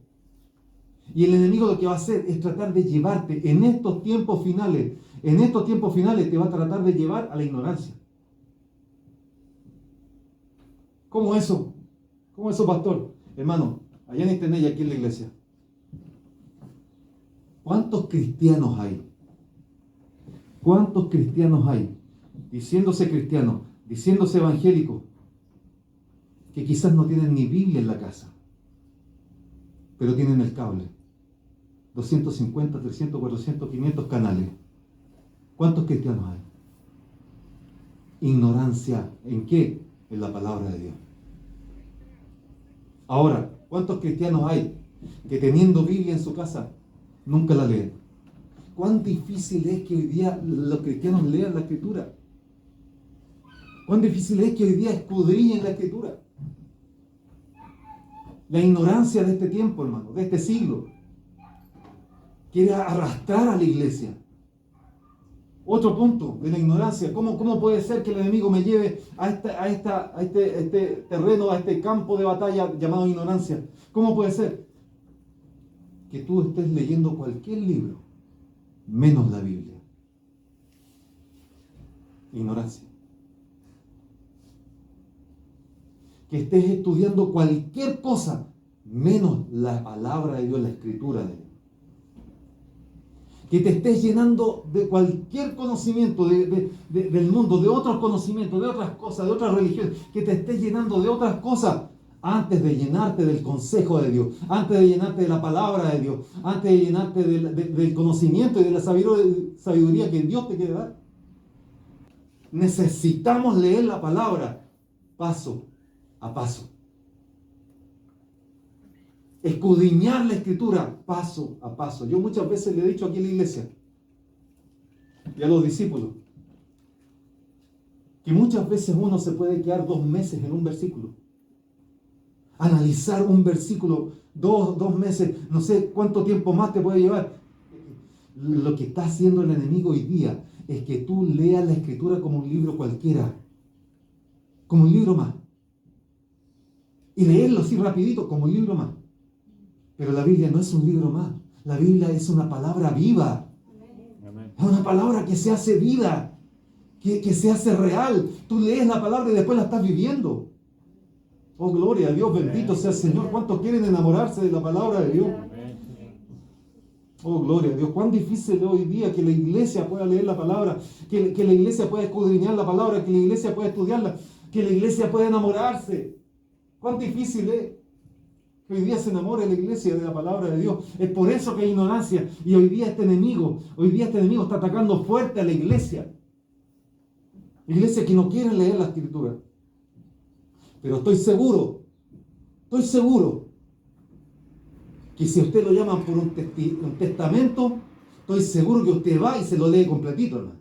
Y el enemigo lo que va a hacer es tratar de llevarte en estos tiempos finales. En estos tiempos finales te va a tratar de llevar a la ignorancia. ¿Cómo eso? ¿Cómo eso, pastor? Hermano, allá en internet y aquí en la iglesia. ¿Cuántos cristianos hay? ¿Cuántos cristianos hay? Diciéndose cristianos, diciéndose evangélicos, que quizás no tienen ni Biblia en la casa, pero tienen el cable. 250, 300, 400, 500 canales. ¿Cuántos cristianos hay? Ignorancia. ¿En qué? En la palabra de Dios. Ahora, ¿cuántos cristianos hay que teniendo Biblia en su casa nunca la leen? ¿Cuán difícil es que hoy día los cristianos lean la Escritura? ¿Cuán difícil es que hoy día escudriñen la Escritura? La ignorancia de este tiempo, hermano, de este siglo, quiere arrastrar a la iglesia. Otro punto de la ignorancia. ¿Cómo puede ser que el enemigo me lleve a este terreno, a este campo de batalla llamado ignorancia? ¿Cómo puede ser que tú estés leyendo cualquier libro, menos la Biblia? Ignorancia. Que estés estudiando cualquier cosa, menos la palabra de Dios, la escritura de Dios. Que te estés llenando de cualquier conocimiento del mundo, de otros conocimientos, de otras cosas, de otras religiones, que te estés llenando de otras cosas antes de llenarte del consejo de Dios, antes de llenarte de la palabra de Dios, antes de llenarte del conocimiento y de la sabiduría que Dios te quiere dar. Necesitamos leer la palabra paso a paso. Escudriñar la Escritura paso a paso. Yo muchas veces le he dicho aquí en la iglesia y a los discípulos que muchas veces uno se puede quedar 2 meses en un versículo. Analizar un versículo 2 meses, no sé cuánto tiempo más te puede llevar. Lo que está haciendo el enemigo hoy día es que tú leas la Escritura como un libro cualquiera, como un libro más. Y leerlo así rapidito, como un libro más. Pero la Biblia no es un libro más. La Biblia es una palabra viva. Amén. Es una palabra que se hace vida, que se hace real. Tú lees la palabra y después la estás viviendo. Oh, gloria a Dios, bendito sea el Señor. ¿Cuántos quieren enamorarse de la palabra de Dios? Oh, gloria a Dios. Cuán difícil es hoy día que la iglesia pueda leer la palabra, que la iglesia pueda escudriñar la palabra, que la iglesia pueda estudiarla, que la iglesia pueda enamorarse. Cuán difícil es que hoy día se enamore la iglesia de la palabra de Dios. Es por eso que hay ignorancia. Y hoy día este enemigo está atacando fuerte a la iglesia. Iglesia que no quiere leer la Escritura. Pero estoy seguro que si usted lo llaman por un testamento, estoy seguro que usted va y se lo lee completito, hermano.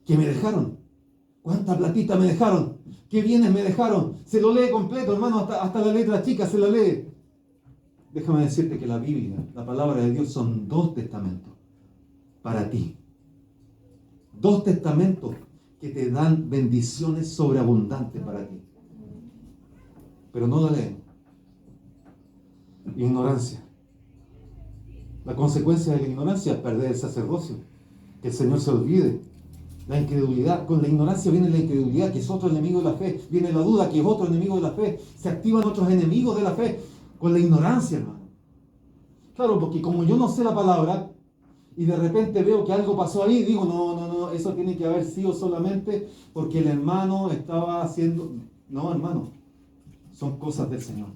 ¿Qué me dejaron? ¿Cuánta platita me dejaron? ¿Qué bienes me dejaron? Se lo lee completo, hermano, hasta la letra chica se la lee. Déjame decirte que la Biblia, la palabra de Dios, son 2 testamentos para ti. 2 testamentos que te dan bendiciones sobreabundantes para ti. Pero no la leen. Ignorancia. La consecuencia de la ignorancia es perder el sacerdocio. Que el Señor se olvide. La incredulidad. Con la ignorancia viene la incredulidad, que es otro enemigo de la fe. Viene la duda, que es otro enemigo de la fe. Se activan otros enemigos de la fe con la ignorancia, hermano. Claro, porque como yo no sé la palabra y de repente veo que algo pasó ahí, digo, no, eso tiene que haber sido solamente porque el hermano estaba haciendo... No, hermano, son cosas del Señor.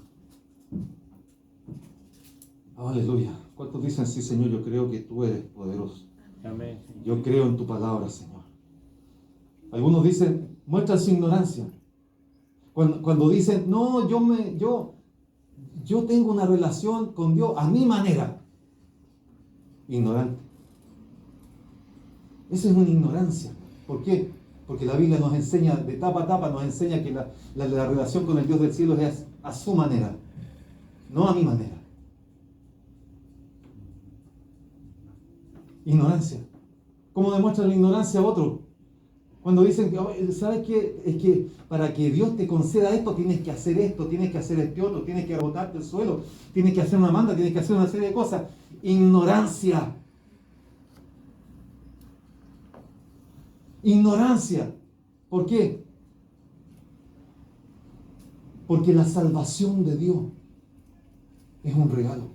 Aleluya. ¿Cuántos dicen, sí, Señor, yo creo que tú eres poderoso? Amén. Yo creo en tu palabra, Señor. Algunos dicen, muestran su ignorancia. Cuando dicen, no, yo tengo una relación con Dios a mi manera. Ignorante. Eso es una ignorancia. ¿Por qué? Porque la Biblia nos enseña, de tapa a tapa, nos enseña que la relación con el Dios del cielo es a su manera, no a mi manera. Ignorancia. ¿Cómo demuestran la ignorancia a otros? Cuando dicen que, ¿sabes qué? Es que para que Dios te conceda esto, tienes que hacer esto, tienes que hacer este otro, tienes que agotarte el suelo, tienes que hacer una manda, tienes que hacer una serie de cosas. Ignorancia. Ignorancia. ¿Por qué? Porque la salvación de Dios es un regalo.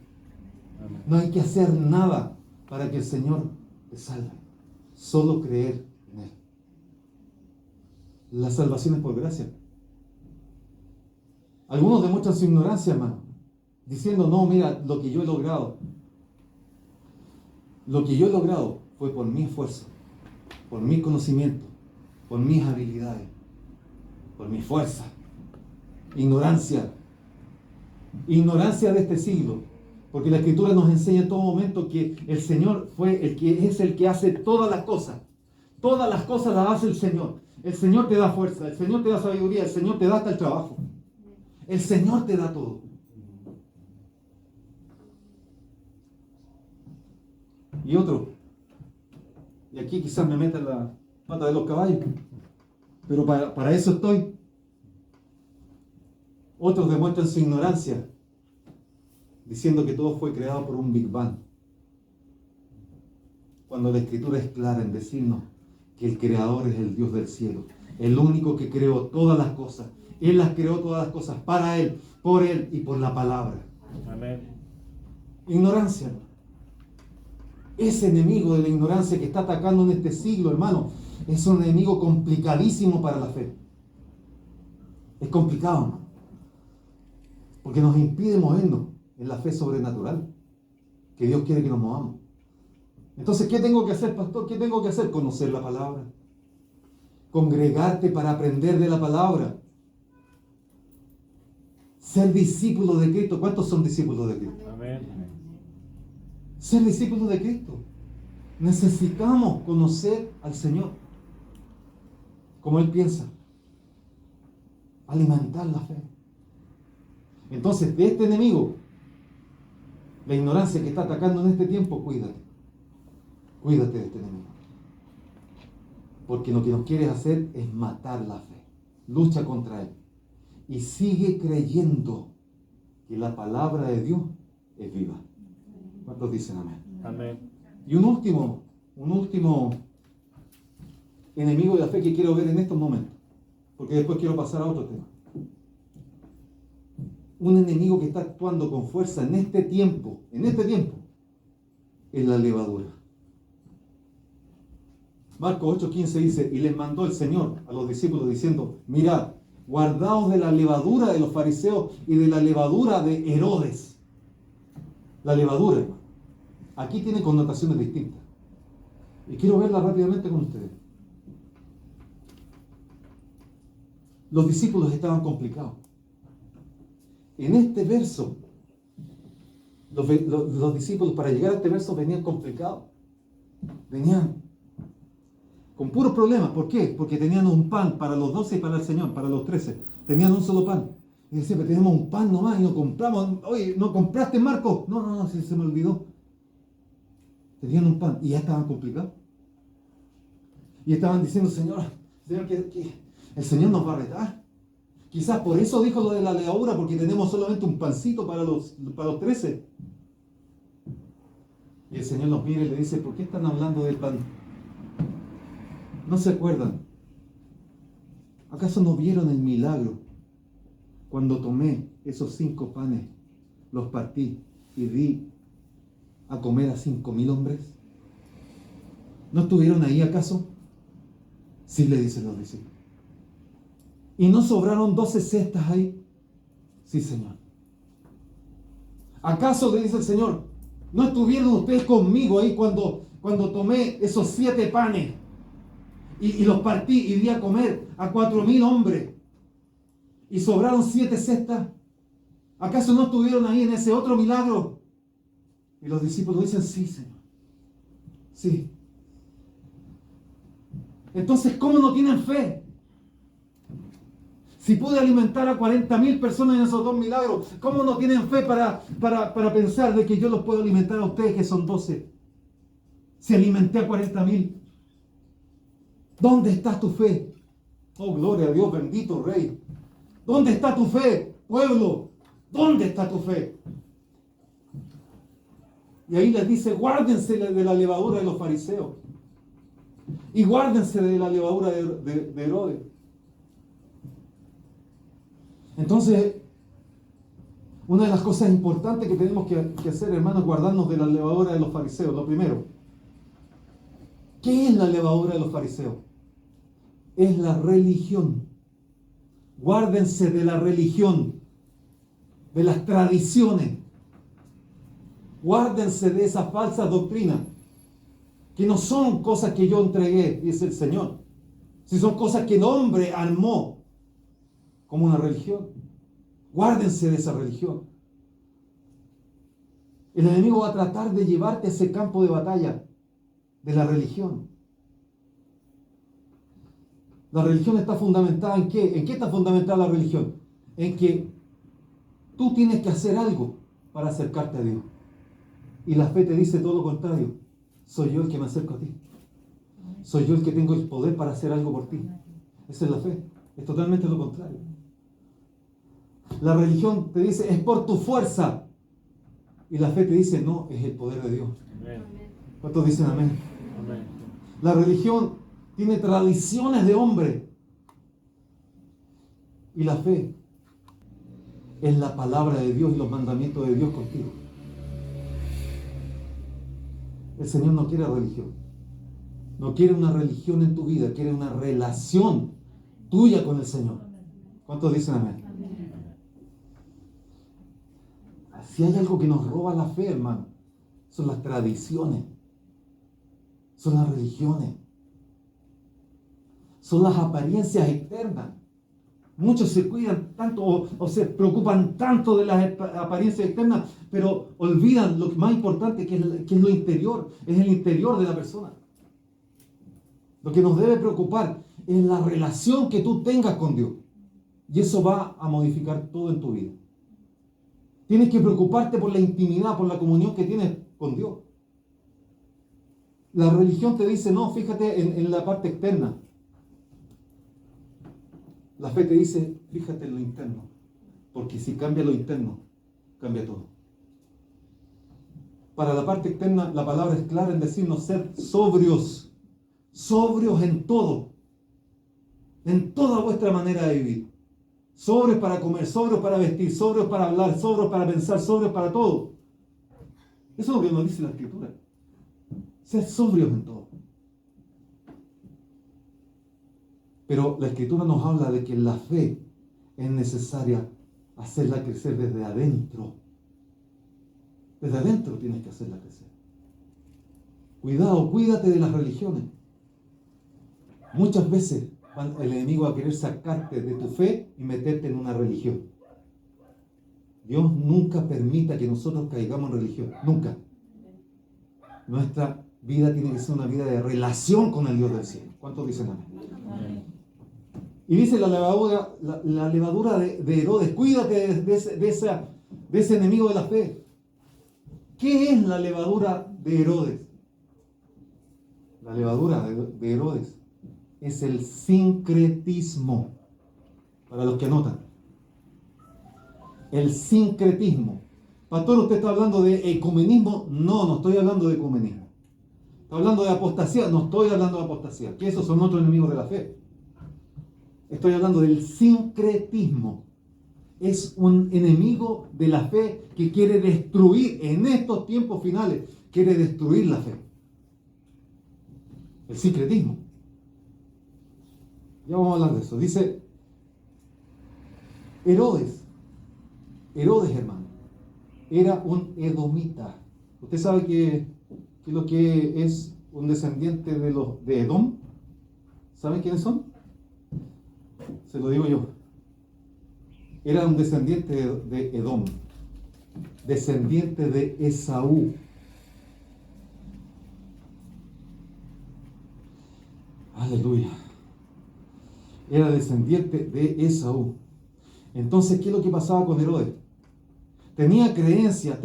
No hay que hacer nada para que el Señor te salve. Solo creer en Él. La salvación es por gracia. Algunos demuestran su ignorancia, hermano, diciendo, no, mira, lo que yo he logrado fue por mi esfuerzo, por mi conocimiento, por mis habilidades, por mi fuerza. Ignorancia de este siglo, porque la Escritura nos enseña en todo momento que el Señor es el que hace todas las cosas las hace el Señor. El Señor te da fuerza, el Señor te da sabiduría, el Señor te da hasta el trabajo, el Señor te da todo. Y otro, y aquí quizás me meta la pata de los caballos, pero para eso estoy. Otros demuestran su ignorancia, diciendo que todo fue creado por un Big Bang, cuando la Escritura es clara en decirnos que el Creador es el Dios del cielo, el único que creó todas las cosas. Él las creó todas las cosas para Él, por Él y por la palabra. Amén. Ignorancia. Ese enemigo de la ignorancia que está atacando en este siglo, hermano, es un enemigo complicadísimo para la fe. Es complicado, hermano, porque nos impide movernos en la fe sobrenatural que Dios quiere que nos movamos. Entonces, ¿qué tengo que hacer, pastor? ¿Qué tengo que hacer? Conocer la palabra. Congregarte para aprender de la palabra. Ser discípulo de Cristo. ¿Cuántos son discípulos de Cristo? Amén. Ser discípulos de Cristo. Necesitamos conocer al Señor como Él piensa. Alimentar la fe. Entonces, de este enemigo, la ignorancia que está atacando en este tiempo, cuídate. Cuídate de este enemigo. Porque lo que nos quiere hacer es matar la fe. Lucha contra él. Y sigue creyendo que la palabra de Dios es viva. ¿Cuántos dicen amén? Amén. Y un último enemigo de la fe que quiero ver en estos momentos, porque después quiero pasar a otro tema. Un enemigo que está actuando con fuerza en este tiempo, es la levadura. Marcos 8:15 dice, y les mandó el Señor a los discípulos diciendo, mirad, guardaos de la levadura de los fariseos y de la levadura de Herodes. La levadura, hermano, aquí tiene connotaciones distintas. Y quiero verla rápidamente con ustedes. Los discípulos estaban complicados. En este verso, los discípulos para llegar a este verso venían complicados. Venían con puros problemas. ¿Por qué? Porque tenían un pan para los 12 y para el Señor, para los 13. Tenían un solo pan. Y decían, pero tenemos un pan nomás y no compramos. Oye, ¿no compraste, Marco? No, se me olvidó. Tenían un pan y ya estaban complicados. Y estaban diciendo, Señor, que el Señor nos va a retar. Quizás por eso dijo lo de la levadura, porque tenemos solamente un pancito para los 13. Y el Señor los mira y le dice, ¿por qué están hablando del pan? ¿No se acuerdan? ¿Acaso no vieron el milagro? Cuando tomé esos 5 panes, los partí y di a comer a 5,000 hombres. ¿No estuvieron ahí acaso? Sí, le dicen los discípulos. ¿Y no sobraron 12 cestas ahí? Sí, Señor. ¿Acaso, le dice el Señor, no estuvieron ustedes conmigo ahí cuando tomé esos 7 panes y los partí y di a comer a 4,000 hombres y sobraron 7 cestas? ¿Acaso no estuvieron ahí en ese otro milagro? Y los discípulos dicen, sí, Señor. Sí. Entonces, ¿cómo no tienen fe? Si pude alimentar a 40,000 personas en esos 2 milagros, ¿cómo no tienen fe para pensar de que yo los puedo alimentar a ustedes que son 12? Si alimenté a 40,000. ¿Dónde está tu fe? Oh, gloria a Dios, bendito Rey. ¿Dónde está tu fe, pueblo? ¿Dónde está tu fe? Y ahí les dice, guárdense de la levadura de los fariseos. Y guárdense de la levadura de Herodes. Entonces, una de las cosas importantes que tenemos que hacer, hermanos, es guardarnos de la levadura de los fariseos. Lo primero, ¿qué es la levadura de los fariseos? Es la religión. Guárdense de la religión, de las tradiciones. Guárdense de esas falsas doctrinas, que no son cosas que yo entregué, dice el Señor, si son cosas que el hombre armó como una religión. Guárdense de esa religión. El enemigo va a tratar de llevarte a ese campo de batalla de la religión. La religión está fundamentada ¿en qué? ¿En qué está fundamentada la religión? En que tú tienes que hacer algo para acercarte a Dios. Y la fe te dice todo lo contrario. Soy yo el que me acerco a ti. Soy yo el que tengo el poder para hacer algo por ti. Esa es la fe. Es totalmente lo contrario. La religión te dice, es por tu fuerza. Y la fe te dice, no, es el poder de Dios. Amén. ¿Cuántos dicen amén? Amén. La religión tiene tradiciones de hombre. Y la fe es la palabra de Dios y los mandamientos de Dios contigo. El Señor no quiere religión. No quiere una religión en tu vida, quiere una relación tuya con el Señor. ¿Cuántos dicen amén? Si hay algo que nos roba la fe, hermano, son las tradiciones, son las religiones, son las apariencias externas. Muchos se cuidan tanto o se preocupan tanto de las apariencias externas, pero olvidan lo más importante que es lo interior, es el interior de la persona. Lo que nos debe preocupar es la relación que tú tengas con Dios. Y eso va a modificar todo en tu vida. Tienes que preocuparte por la intimidad, por la comunión que tienes con Dios. La religión te dice, no, fíjate en la parte externa. La fe te dice, fíjate en lo interno. Porque si cambia lo interno, cambia todo. Para la parte externa, la palabra es clara en decirnos ser sobrios. Sobrios en todo. En toda vuestra manera de vivir. Sobrios para comer, sobrios para vestir, sobrios para hablar, sobrios para pensar, sobrios para todo. Eso es lo que nos dice la Escritura. Ser sobrios en todo. Pero la Escritura nos habla de que la fe es necesaria hacerla crecer desde adentro. Desde adentro tienes que hacerla crecer. Cuidado, cuídate de las religiones. Muchas veces el enemigo va a querer sacarte de tu fe y meterte en una religión. Dios nunca permita que nosotros caigamos en religión. Nunca. Nuestra vida tiene que ser una vida de relación con el Dios del cielo. ¿Cuántos dicen amén? Amén. Y dice la levadura de Herodes. Cuídate de ese enemigo de la fe. ¿Qué es la levadura de Herodes? La levadura de Herodes es el sincretismo. Para los que anotan. El sincretismo. Pastor, ¿usted está hablando de ecumenismo? No, no estoy hablando de ecumenismo. ¿Está hablando de apostasía? No estoy hablando de apostasía. Que esos son otros enemigos de la fe. Estoy hablando del sincretismo. Es un enemigo de la fe que quiere destruir, en estos tiempos finales, quiere destruir la fe. El sincretismo. Ya vamos a hablar de eso. Dice Herodes, hermano, era un edomita. ¿Usted sabe qué es lo que es un descendiente de Edom? ¿Saben quiénes son? Se lo digo yo. Era un descendiente de Edom, descendiente de Esaú. Aleluya. Era descendiente de Esaú. Entonces, ¿qué es lo que pasaba con Herodes? Tenía creencias,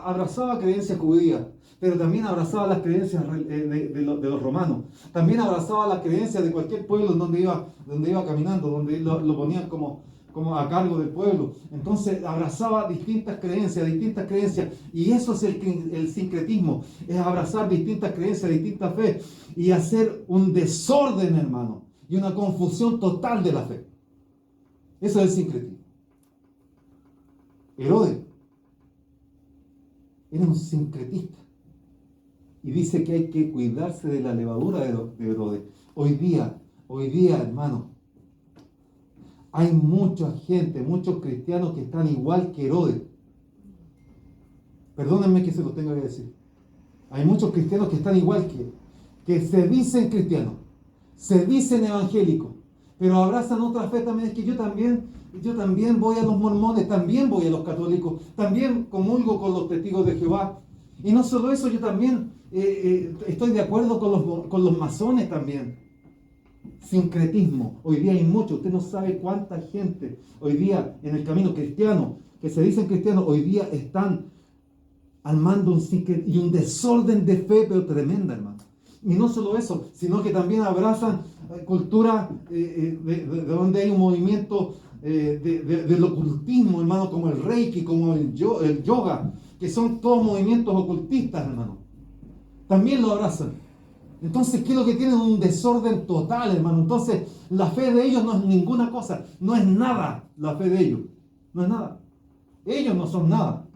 abrazaba creencias judías, pero también abrazaba las creencias de los romanos. También abrazaba las creencias de cualquier pueblo donde iba caminando, donde lo ponían como a cargo del pueblo. Entonces abrazaba distintas creencias. Y eso es el sincretismo, es abrazar distintas creencias, distintas fe y hacer un desorden, hermano, y una confusión total de la fe. Eso es el sincretismo. Herodes era un sincretista. Y dice que hay que cuidarse de la levadura de Herodes. Hoy día, hermano, Hay mucha gente, muchos cristianos que están igual que Herodes. Perdónenme que se lo tenga que decir. Hay muchos cristianos que están igual que se dicen cristianos, se dicen evangélicos, pero abrazan otra fe también. Es que yo también voy a los mormones, también voy a los católicos, también comulgo con los testigos de Jehová. Y no solo eso, yo también estoy de acuerdo con los masones también. Sincretismo. Hoy día hay mucho. Usted no sabe cuánta gente hoy día en el camino cristiano, que se dicen cristianos, hoy día están armando un desorden de fe, pero tremenda, hermano. Y no solo eso, sino que también abrazan cultura de donde hay un movimiento del ocultismo, hermano, como el Reiki, como el yoga, que son todos movimientos ocultistas, hermano. También lo abrazan. Entonces, ¿qué es lo que tienen? Un desorden total, hermano. Entonces, la fe de ellos no es ninguna cosa, no es nada la fe de ellos. No es nada. Ellos no son nada.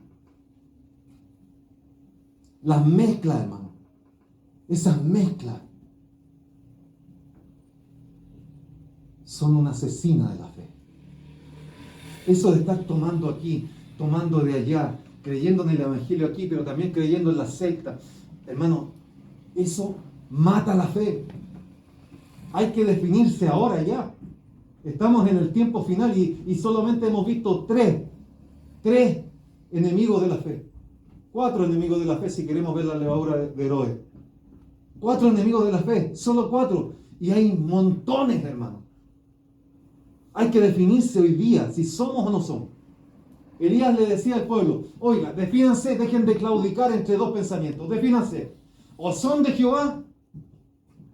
Las mezclas, hermano. Esas mezclas son una asesina de la fe. Eso de estar tomando aquí, tomando de allá, creyendo en el evangelio aquí, pero también creyendo en la secta, hermano, eso mata la fe. Hay que definirse ahora ya. Estamos en el tiempo final y solamente hemos visto tres enemigos de la fe. 4 enemigos de la fe si queremos ver la levadura de Herodes. 4 enemigos de la fe, solo 4. Y hay montones, hermano. Hay que definirse hoy día si somos o no somos. Elías le decía al pueblo, oiga, defínanse, dejen de claudicar entre 2 pensamientos. Defínanse. O son de Jehová,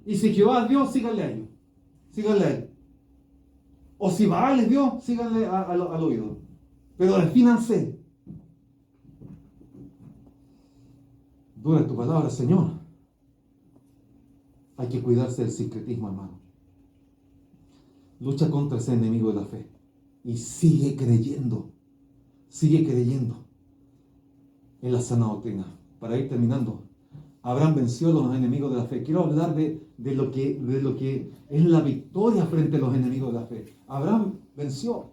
y si Jehová es Dios, síganle a ellos. Síganle a él. O si Baal es Dios, síganle al oído. Pero defínanse. Dura tu palabra, Señor. Hay que cuidarse del sincretismo, hermano. Lucha contra ese enemigo de la fe. Y sigue creyendo en la sana doctrina. Para ir terminando, Abraham venció a los enemigos de la fe. Quiero hablar de lo que es la victoria frente a los enemigos de la fe. Abraham venció.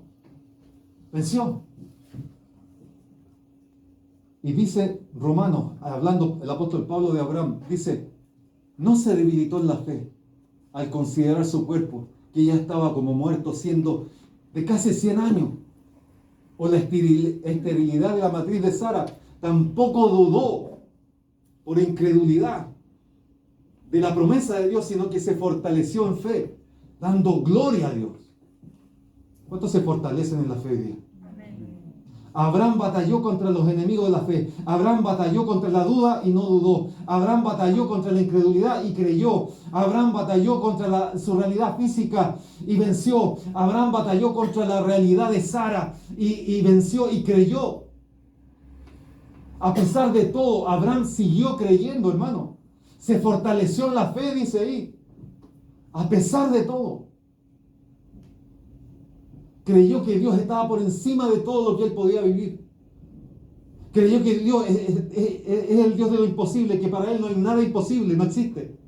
Y dice Romanos, hablando el apóstol Pablo de Abraham, dice, no se debilitó en la fe al considerar su cuerpo, que ya estaba como muerto, siendo de casi 100 años, o la esterilidad de la matriz de Sara. Tampoco dudó por incredulidad de la promesa de Dios, sino que se fortaleció en fe, dando gloria a Dios. ¿Cuántos se fortalecen en la fe hoy día? Abraham batalló contra los enemigos de la fe. Abraham batalló contra la duda y no dudó. Abraham batalló contra la incredulidad y creyó. Abraham batalló contra su realidad física y venció. Abraham batalló contra la realidad de Sara y venció y creyó. A pesar de todo, Abraham siguió creyendo, hermano. Se fortaleció en la fe, dice ahí. A pesar de todo. Creyó que Dios estaba por encima de todo lo que él podía vivir. Creyó que Dios es el Dios de lo imposible, que para él no hay nada imposible, no existe.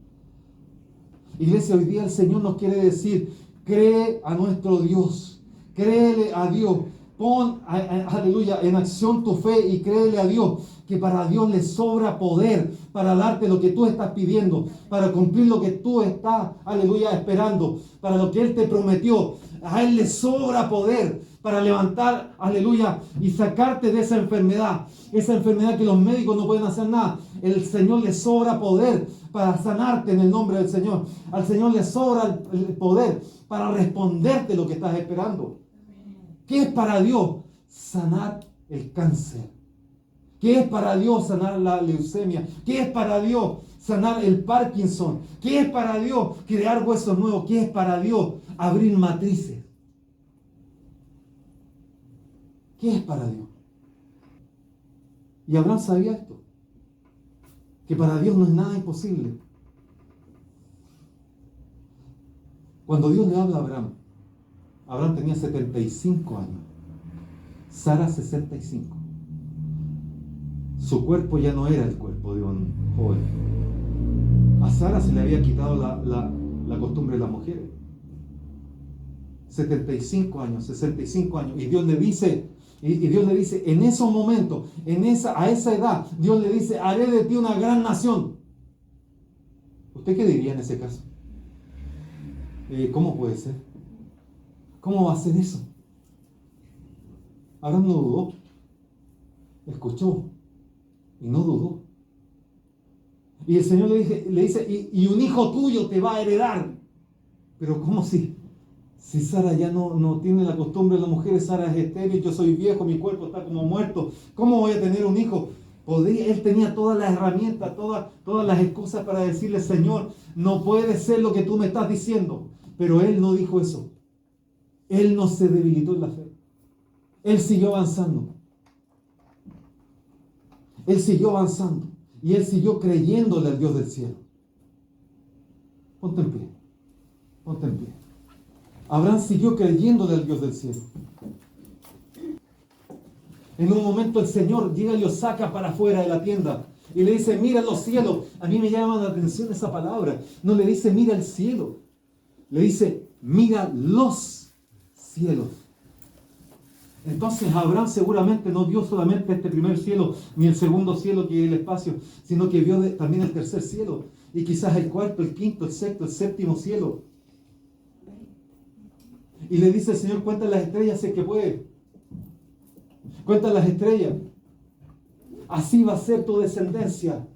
Iglesia, hoy día el Señor nos quiere decir, cree a nuestro Dios, créele a Dios, pon, aleluya, en acción tu fe y créele a Dios, que para Dios le sobra poder para darte lo que tú estás pidiendo, para cumplir lo que tú estás, aleluya, esperando, para lo que Él te prometió. A Él le sobra poder para levantar, aleluya, y sacarte de esa enfermedad que los médicos no pueden hacer nada. El Señor le sobra poder para sanarte en el nombre del Señor. Al Señor le sobra el poder para responderte lo que estás esperando. ¿Qué es para Dios? Sanar el cáncer. ¿Qué es para Dios sanar la leucemia? ¿Qué es para Dios sanar el Parkinson? ¿Qué es para Dios crear huesos nuevos? ¿Qué es para Dios abrir matrices? ¿Qué es para Dios? Y Abraham sabía esto, que para Dios no es nada imposible. Cuando Dios le habla a Abraham, Abraham tenía 75 años, Sara 65. Su cuerpo ya no era el cuerpo de un joven. A Sara se le había quitado la costumbre de las mujeres. 75 años, 65 años. Y Dios le dice, en esos momentos, a esa edad, Dios le dice, haré de ti una gran nación. ¿Usted qué diría en ese caso? ¿Cómo puede ser? ¿Cómo va a ser eso? Abraham no dudó. Escuchó y no dudó. Y el Señor le dice, y un hijo tuyo te va a heredar. Pero ¿cómo si Sara ya no tiene la costumbre de las mujeres? Sara es estéril, yo soy viejo, mi cuerpo está como muerto. ¿Cómo voy a tener un hijo? Él tenía todas las herramientas, todas las excusas para decirle, Señor, no puede ser lo que tú me estás diciendo. Pero él no dijo eso. Él no se debilitó en la fe. Él siguió avanzando. Él siguió avanzando. Y él siguió creyéndole al Dios del cielo. Ponte en pie. Ponte en pie. Abraham siguió creyéndole al Dios del cielo. En un momento el Señor llega y lo saca para afuera de la tienda. Y le dice, mira los cielos. A mí me llama la atención esa palabra. No le dice, mira el cielo. Le dice, mira los cielos. Entonces Abraham seguramente no vio solamente este primer cielo, ni el segundo cielo que es el espacio, sino que vio también el tercer cielo. Y quizás el cuarto, el quinto, el sexto, el séptimo cielo. Y le dice el Señor, cuenta las estrellas, sé que puede. Cuenta las estrellas. Así va a ser tu descendencia.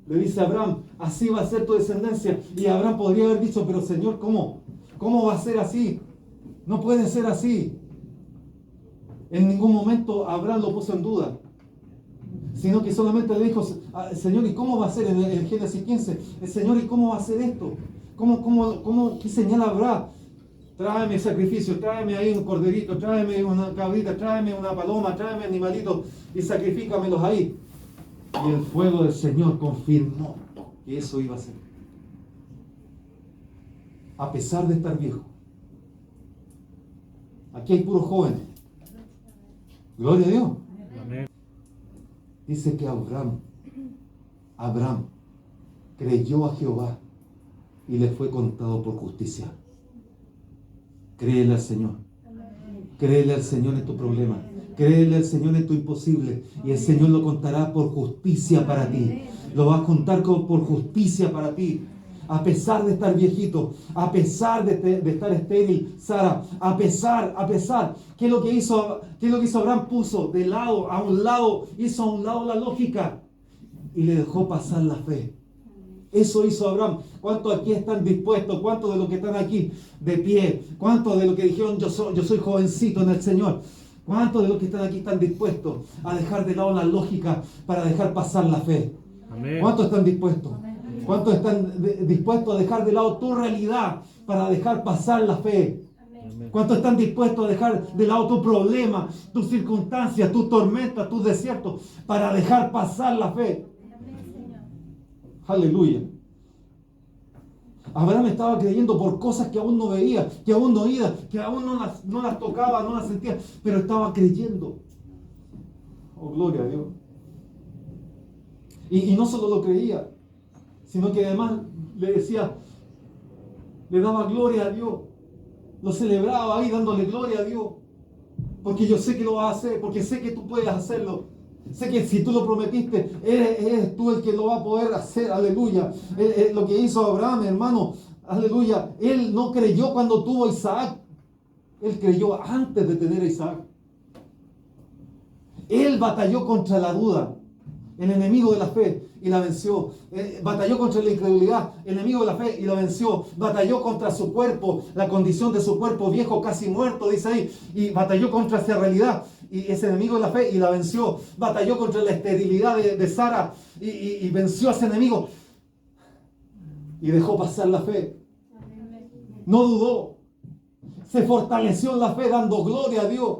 Le dice a Abraham, así va a ser tu descendencia. Y Abraham podría haber dicho, pero Señor, ¿cómo? ¿Cómo va a ser así? No puede ser así. En ningún momento Abraham lo puso en duda, sino que solamente le dijo, Señor, ¿y cómo va a ser? En Génesis 15, el Señor, ¿y cómo va a ser esto? ¿Qué señal habrá? Tráeme sacrificio, tráeme ahí un corderito, tráeme una cabrita, tráeme una paloma, tráeme animalitos y sacrifícamelos ahí. Y el fuego del Señor confirmó que eso iba a ser. A pesar de estar viejo. Aquí hay puros jóvenes. Gloria a Dios. Amén. Dice que Abraham creyó a Jehová y le fue contado por justicia. Créele al Señor. Créele al Señor en tu problema. Créele al Señor en tu imposible. Y el Señor lo contará por justicia para ti. Lo va a contar por justicia para ti. A pesar de estar viejito, a pesar de estar estéril, Sara, a pesar, ¿qué es lo que hizo Abraham? Puso hizo a un lado la lógica y le dejó pasar la fe. Eso hizo Abraham. ¿Cuántos aquí están dispuestos? ¿Cuántos de los que están aquí de pie? ¿Cuántos de los que dijeron yo soy jovencito en el Señor? ¿Cuántos de los que están aquí están dispuestos a dejar de lado la lógica para dejar pasar la fe? Amén. ¿Cuántos están dispuestos? ¿Cuántos están dispuestos a dejar de lado tu realidad para dejar pasar la fe? Amén. ¿Cuántos están dispuestos a dejar de lado tu problema, tus circunstancias, tus tormentas, tus desiertos para dejar pasar la fe? Aleluya. Abraham estaba creyendo por cosas que aún no veía, que aún no oía, que aún no las tocaba, no las sentía, pero estaba creyendo. Oh, gloria a Dios. Y no solo lo creía, sino que además le daba gloria a Dios, lo celebraba ahí dándole gloria a Dios, porque yo sé que lo vas a hacer, porque sé que tú puedes hacerlo, sé que si tú lo prometiste, eres tú el que lo va a poder hacer, aleluya. Lo que hizo Abraham, hermano, aleluya, él no creyó cuando tuvo a Isaac, él creyó antes de tener a Isaac. Él batalló contra la duda, el enemigo de la fe, y la venció. Batalló contra la incredulidad, el enemigo de la fe, y la venció. Batalló contra su cuerpo, la condición de su cuerpo viejo, casi muerto, dice ahí, y batalló contra esa realidad, y ese enemigo de la fe, y la venció. Batalló contra la esterilidad de Sara, y venció a ese enemigo, y dejó pasar la fe. No dudó, se fortaleció en la fe, dando gloria a Dios.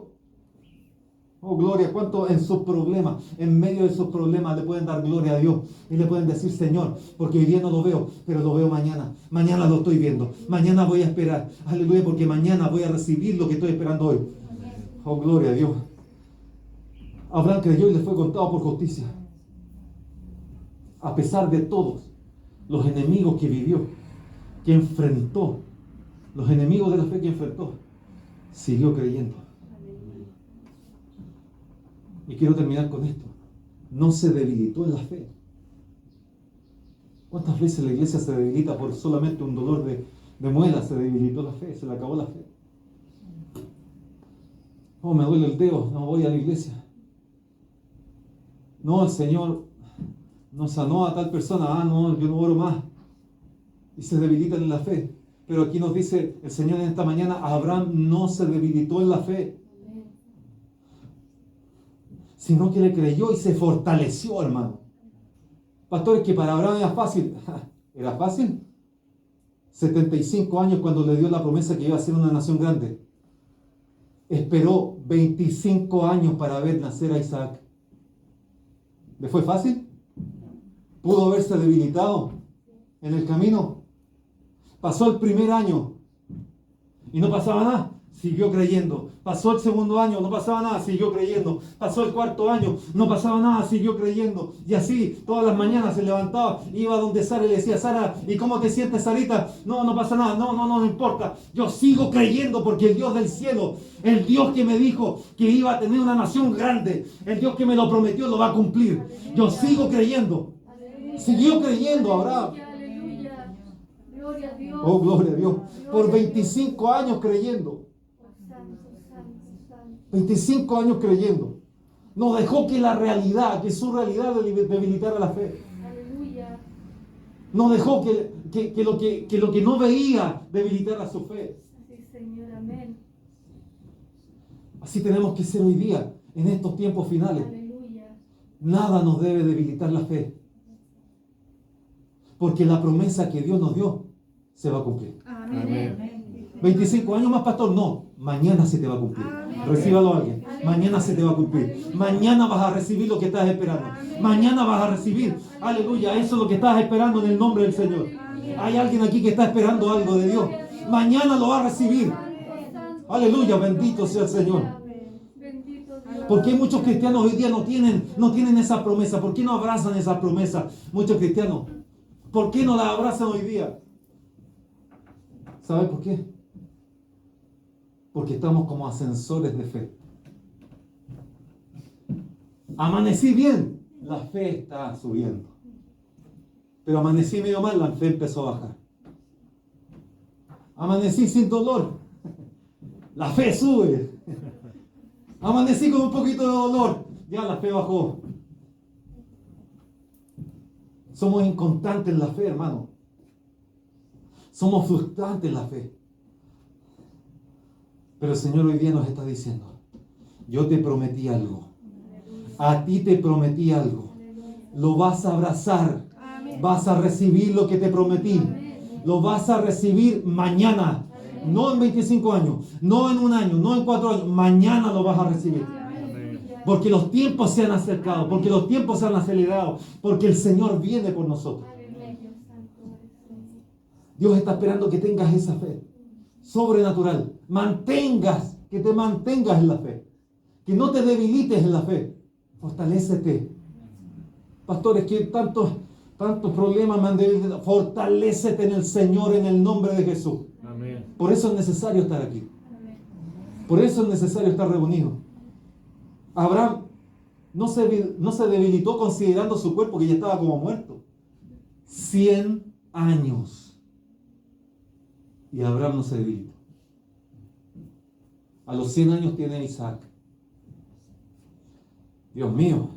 Oh, gloria, ¿cuánto en sus problemas, en medio de sus problemas le pueden dar gloria a Dios? Y le pueden decir, Señor, porque hoy día no lo veo, pero lo veo mañana. Mañana lo estoy viendo. Mañana voy a esperar. Aleluya, porque mañana voy a recibir lo que estoy esperando hoy. Oh, gloria a Dios. Abraham creyó y le fue contado por justicia. A pesar de todos los enemigos que vivió, que enfrentó, los enemigos de la fe que enfrentó, siguió creyendo. Y quiero terminar con esto. No se debilitó en la fe. ¿Cuántas veces la iglesia se debilita por solamente un dolor de muela? Se debilitó la fe, se le acabó la fe. Oh, me duele el dedo, no voy a la iglesia. No, el Señor nos sanó a tal persona. Ah, no, yo no oro más. Y se debilitan en la fe. Pero aquí nos dice el Señor en esta mañana, Abraham no se debilitó en la fe, sino que le creyó y se fortaleció, hermano. Pastores, que para Abraham era fácil. ¿Era fácil? 75 años cuando le dio la promesa que iba a ser una nación grande. Esperó 25 años para ver nacer a Isaac. ¿Le fue fácil? ¿Pudo haberse debilitado en el camino? Pasó el primer año y no pasaba nada, siguió creyendo. Pasó el segundo año, no pasaba nada, siguió creyendo. Pasó el cuarto año, no pasaba nada, siguió creyendo. Y así, todas las mañanas se levantaba, iba donde Sara y le decía, Sara, ¿y cómo te sientes, Sarita? No, no pasa nada, no importa. Yo sigo creyendo porque el Dios del cielo, el Dios que me dijo que iba a tener una nación grande, el Dios que me lo prometió, lo va a cumplir. Yo sigo creyendo. Siguió creyendo Abraham. Oh, gloria a Dios. Por 25 años creyendo. 25 años creyendo. No dejó que la realidad, que su realidad debilitara la fe. No dejó que lo que no veía debilitara su fe. Así tenemos que ser hoy día, en estos tiempos finales. Nada nos debe debilitar la fe. Porque la promesa que Dios nos dio se va a cumplir. Amén. 25 años más, pastor, no. Mañana se te va a cumplir. Recíbalo a alguien. Mañana se te va a cumplir. Mañana vas a recibir lo que estás esperando. Mañana vas a recibir. Aleluya. Eso es lo que estás esperando en el nombre del Señor. Hay alguien aquí que está esperando algo de Dios. Mañana lo va a recibir. Aleluya. Bendito sea el Señor. Porque hay muchos cristianos hoy día no tienen esa promesa. ¿Por qué no abrazan esa promesa? Muchos cristianos. ¿Por qué no la abrazan hoy día? ¿Sabe por qué? Porque estamos como ascensores de fe. Amanecí bien, la fe está subiendo. Pero amanecí medio mal, la fe empezó a bajar. Amanecí sin dolor, la fe sube. Amanecí con un poquito de dolor, ya la fe bajó. Somos inconstantes en la fe, hermano. Somos frustrantes en la fe. Pero el Señor hoy día nos está diciendo, yo te prometí algo. A ti te prometí algo. Lo vas a abrazar. Vas a recibir lo que te prometí. Lo vas a recibir mañana. No en 25 años, no en un año, no en 4 años. Mañana lo vas a recibir. Porque los tiempos se han acercado, porque los tiempos se han acelerado, porque el Señor viene por nosotros. Dios está esperando que tengas esa fe sobrenatural. Que te mantengas en la fe. Que no te debilites en la fe. Fortalécete. Pastores, que tantos problemas me han debilitado. Fortalécete en el Señor, en el nombre de Jesús. Amén. Por eso es necesario estar aquí. Por eso es necesario estar reunidos. Abraham no se debilitó considerando su cuerpo que ya estaba como muerto. 100 años. Y Abraham no se debilitó. A los 100 años tiene Isaac. Dios mío.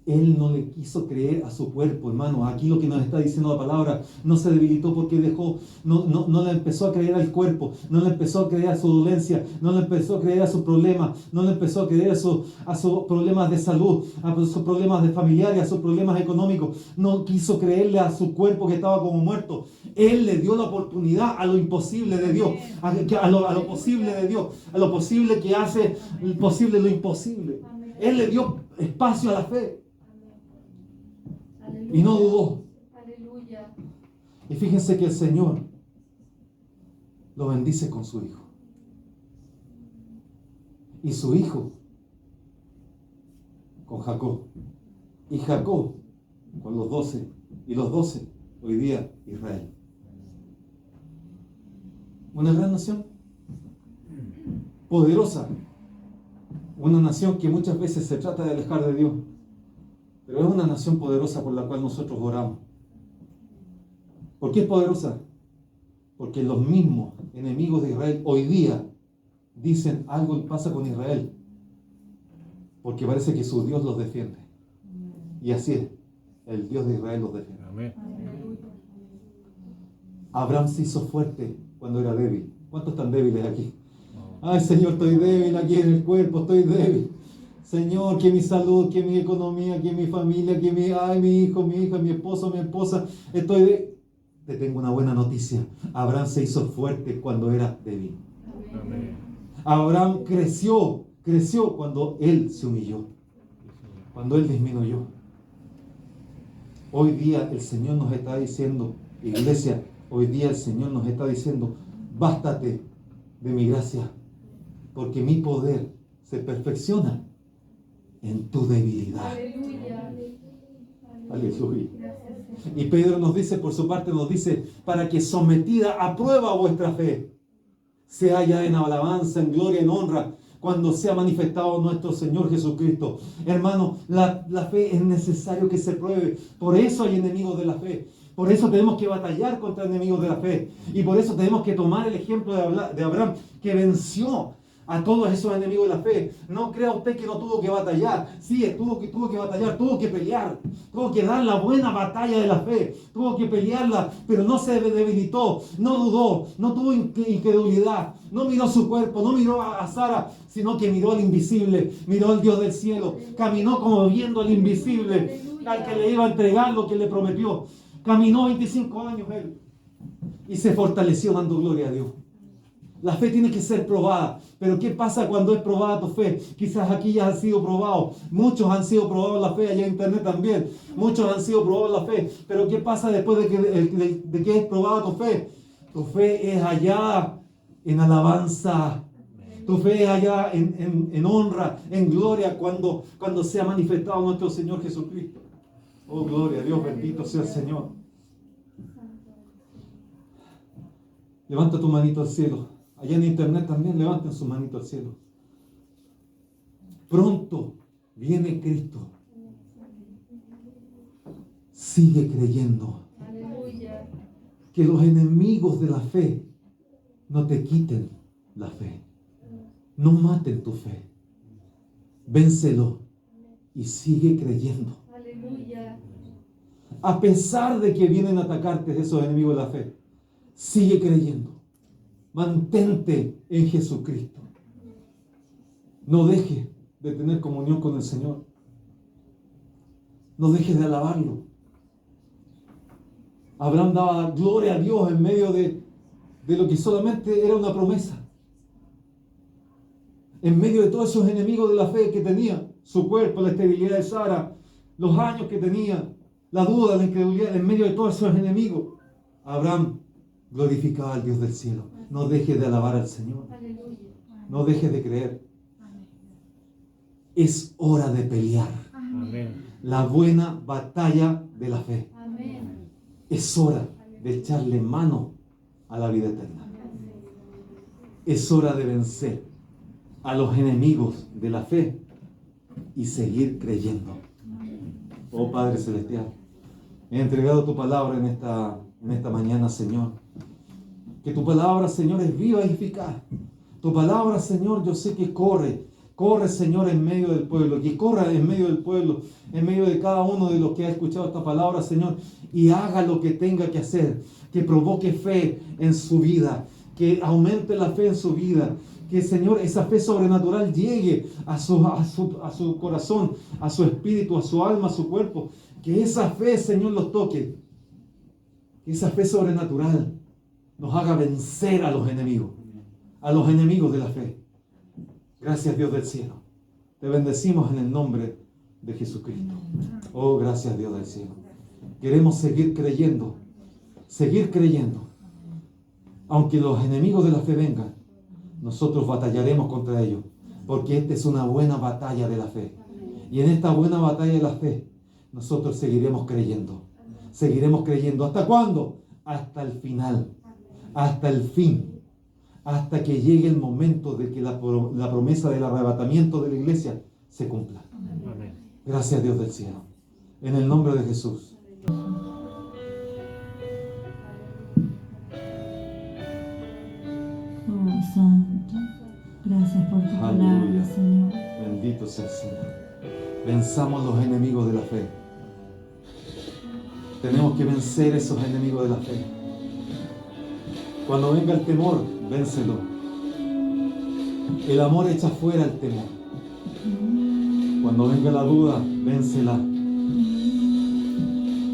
Él no le quiso creer a su cuerpo, hermano. Aquí lo que nos está diciendo la palabra, no se debilitó porque no le empezó a creer al cuerpo, no le empezó a creer a su dolencia, no le empezó a creer a sus problemas, no le empezó a creer a sus problemas de salud, a sus problemas de familiares, a sus problemas económicos. No quiso creerle a su cuerpo que estaba como muerto. Él le dio la oportunidad a lo imposible de Dios, a lo posible de Dios, a lo posible que hace posible lo imposible. Él le dio espacio a la fe. Y no dudó. Aleluya. Y fíjense que el Señor lo bendice con su hijo. Y su hijo con Jacob. Y Jacob con los 12. Y los 12 hoy día Israel. Una gran nación, poderosa, una nación que muchas veces se trata de alejar de Dios, pero es una nación poderosa por la cual nosotros oramos. ¿Por qué es poderosa? Porque los mismos enemigos de Israel hoy día dicen algo pasa con Israel, porque parece que su Dios los defiende. Y así es, el Dios de Israel los defiende. Amén. Abraham se hizo fuerte cuando era débil. ¿Cuántos están débiles aquí? Ay, Señor, estoy débil aquí en el cuerpo, estoy débil. Señor, que mi salud, que mi economía, que mi familia, que mi hijo, mi hija, mi esposo, mi esposa, estoy débil. Te tengo una buena noticia. Abraham se hizo fuerte cuando era débil. Amén. Abraham creció cuando él se humilló, cuando él disminuyó. Hoy día el Señor nos está diciendo, iglesia, hoy día el Señor nos está diciendo, bástate de mi gracia, porque mi poder se perfecciona en tu debilidad. Aleluya. Y Pedro nos dice, por su parte, nos dice, para que sometida a prueba vuestra fe, se halla en alabanza, en gloria, en honra, cuando sea manifestado nuestro Señor Jesucristo. Hermano, la fe es necesario que se pruebe. Por eso hay enemigos de la fe. Por eso tenemos que batallar contra enemigos de la fe. Y por eso tenemos que tomar el ejemplo de Abraham, que venció a todos esos enemigos de la fe. No crea usted que no tuvo que batallar. Sí, tuvo que batallar, tuvo que pelear, tuvo que dar la buena batalla de la fe, tuvo que pelearla, pero no se debilitó, no dudó, no tuvo incredulidad, no miró su cuerpo, no miró a Sara, sino que miró al invisible, miró al Dios del cielo, caminó como viendo al invisible, al que le iba a entregar lo que le prometió. Caminó 25 años él y se fortaleció dando gloria a Dios. La fe tiene que ser probada. Pero ¿qué pasa cuando es probada tu fe? Quizás aquí ya han sido probados. Muchos han sido probados en la fe. Allá en internet también. Muchos han sido probados en la fe. Pero ¿qué pasa después de que es probada tu fe? Tu fe es allá en alabanza. Tu fe es allá en honra, en gloria, cuando sea manifestado nuestro Señor Jesucristo. Oh, gloria a Dios, bendito sea el Señor. Levanta tu manito al cielo. Allá en internet también levanten su manito al cielo. Pronto viene Cristo. Sigue creyendo. Aleluya. Que los enemigos de la fe no te quiten la fe. No maten tu fe. Vénselo y sigue creyendo. Aleluya. A pesar de que vienen a atacarte esos enemigos de la fe, sigue creyendo. Mantente en Jesucristo. No dejes de tener comunión con el Señor. No dejes de alabarlo. Abraham daba gloria a Dios en medio de lo que solamente era una promesa. En medio de todos esos enemigos de la fe que tenía, su cuerpo, la esterilidad de Sara, los años que tenía, la duda, la incredulidad, en medio de todos esos enemigos, Abraham glorificaba al Dios del cielo. No dejes de alabar al Señor. Aleluya. No dejes de creer. Es hora de pelear Amén. la buena batalla de la fe. Amén. Es hora de echarle mano a la vida eterna. Es hora de vencer a los enemigos de la fe y seguir creyendo. Oh Padre Celestial, he entregado tu palabra en esta mañana, Señor. Que tu palabra, Señor, es viva y eficaz. Tu palabra, Señor, yo sé que corre, Señor, en medio del pueblo, que corra en medio del pueblo, en medio de cada uno de los que ha escuchado esta palabra, Señor, y haga lo que tenga que hacer, que provoque fe en su vida, que aumente la fe en su vida, que, Señor, esa fe sobrenatural llegue a su corazón, a su espíritu, a su alma, a su cuerpo, que esa fe, Señor, los toque, que esa fe sobrenatural nos haga vencer a los enemigos de la fe. Gracias, Dios del cielo. Te bendecimos en el nombre de Jesucristo. Oh, gracias, Dios del cielo. Queremos seguir creyendo. Aunque los enemigos de la fe vengan, nosotros batallaremos contra ellos, porque esta es una buena batalla de la fe. Y en esta buena batalla de la fe, nosotros seguiremos creyendo. Seguiremos creyendo. ¿Hasta cuándo? Hasta el final. Hasta el fin. hasta que llegue el momento de que la promesa del arrebatamiento de la iglesia se cumpla. Amén. Gracias a Dios del cielo. En el nombre de Jesús. Oh, Santo, gracias por tu palabra, Aleluya. Señor. Bendito sea el Señor. Venzamos los enemigos de la fe. Tenemos que vencer esos enemigos de la fe. Cuando venga el temor, vénselo. El amor echa fuera el temor. Cuando venga la duda, vénsela.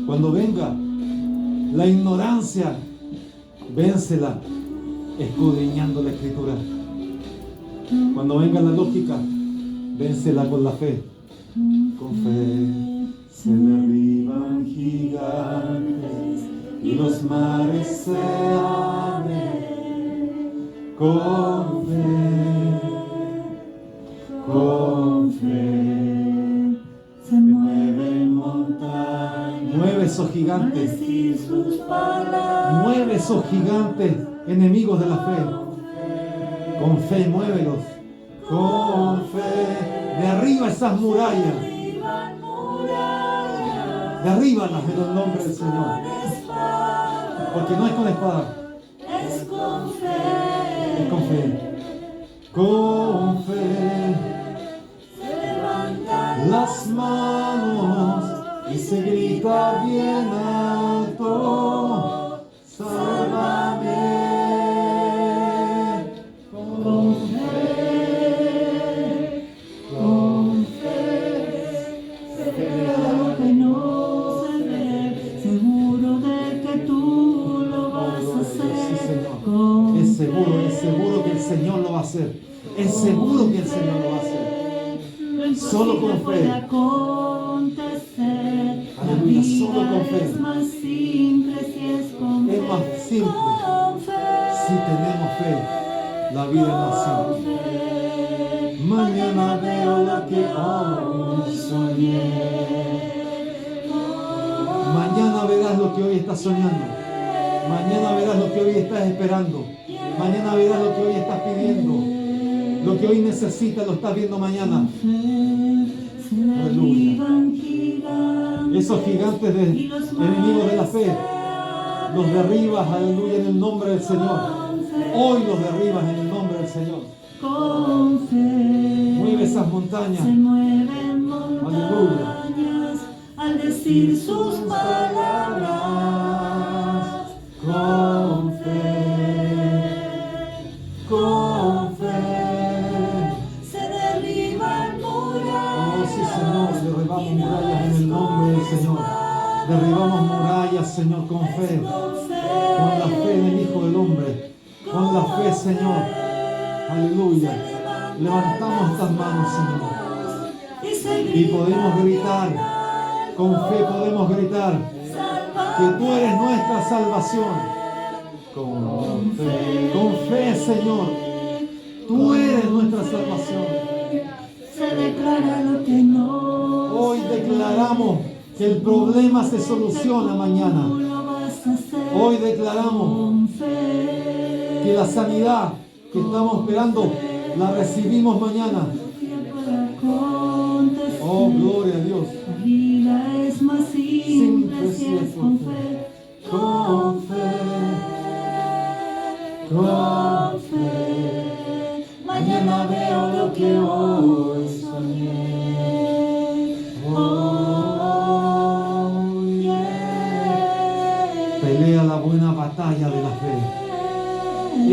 Cuando venga la ignorancia, vénsela escudriñando la Escritura. Cuando venga la lógica, vénsela con la fe. Con fe se derriban gigantes y los mares se abren. Con fe se mueven montañas. mueve esos Al gigantes. decir sus palabras. Mueve esos gigantes, enemigos de la fe. Con fe, muévelos. Con fe. Derriba esas murallas. Derriban murallas. Derríbalas en el nombre del Señor. Con espada. Porque no es con espada, Es con fe. es con fe. Con fe. Se levantan Las manos y se grita bien alto. Sálvame. con fe. Con fe. Se declara lo que no se ve. Seguro de que tú lo vas a Sí, hacer. Señor. Con Es seguro que el Señor lo va a hacer. Es seguro que el Señor lo va a hacer. Solo con fe. puede acontecer. La Aleluya, solo vida con fe. es más simple si es con Es fe. más simple. Con fe. Si tenemos fe, la vida es más simple. Mañana veo lo que hoy soñé. Mañana verás lo que hoy estás soñando. Mañana verás lo que hoy estás esperando. Mañana verás lo que hoy estás pidiendo. Lo que hoy necesitas lo estás viendo mañana. Aleluya. Esos gigantes enemigos de la fe, los derribas, aleluya, en el nombre del Señor. Hoy los derribas en el nombre del Señor. Con fe. Mueve esas montañas. Se mueven montañas Aleluya. al decir sus palabras. Con fe, con fe. Se derriban murallas. Oh sí, Señor, derribamos murallas en el nombre del Señor. Derribamos murallas, Señor, con fe. Con la fe del Hijo del Hombre. Con la fe, Señor. Aleluya. Levantamos estas manos, Señor. Y podemos gritar. Con fe podemos gritar que tú eres nuestra salvación. Con fe, Señor. Tú eres nuestra salvación. Se declara lo que no. Hoy declaramos que el problema se soluciona mañana. Tú lo vas a hacer. Hoy declaramos Con fe. que la sanidad que estamos esperando la recibimos mañana. Oh, gloria a Dios. La vida es más simple si es con fe. Con fe, con fe. Mañana veo lo que hoy soñé. Oh, yeah. Pelea la buena batalla de la fe.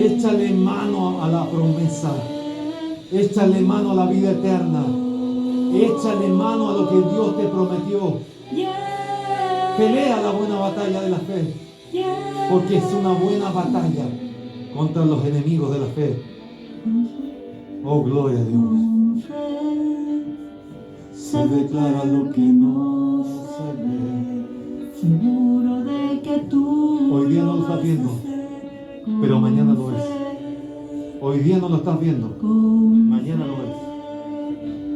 Échale mano a la promesa. Échale mano a la vida eterna. Échale mano a lo que Dios te prometió. Pelea la buena batalla de la fe. Porque es una buena batalla contra los enemigos de la fe. Oh, gloria a Dios. Con fe se declara lo que no se ve. Seguro de que tú Hoy día no lo lo estás vas a viendo, hacer. pero mañana lo ves. Con fe. Hoy día no lo estás viendo. Con Mañana lo ves.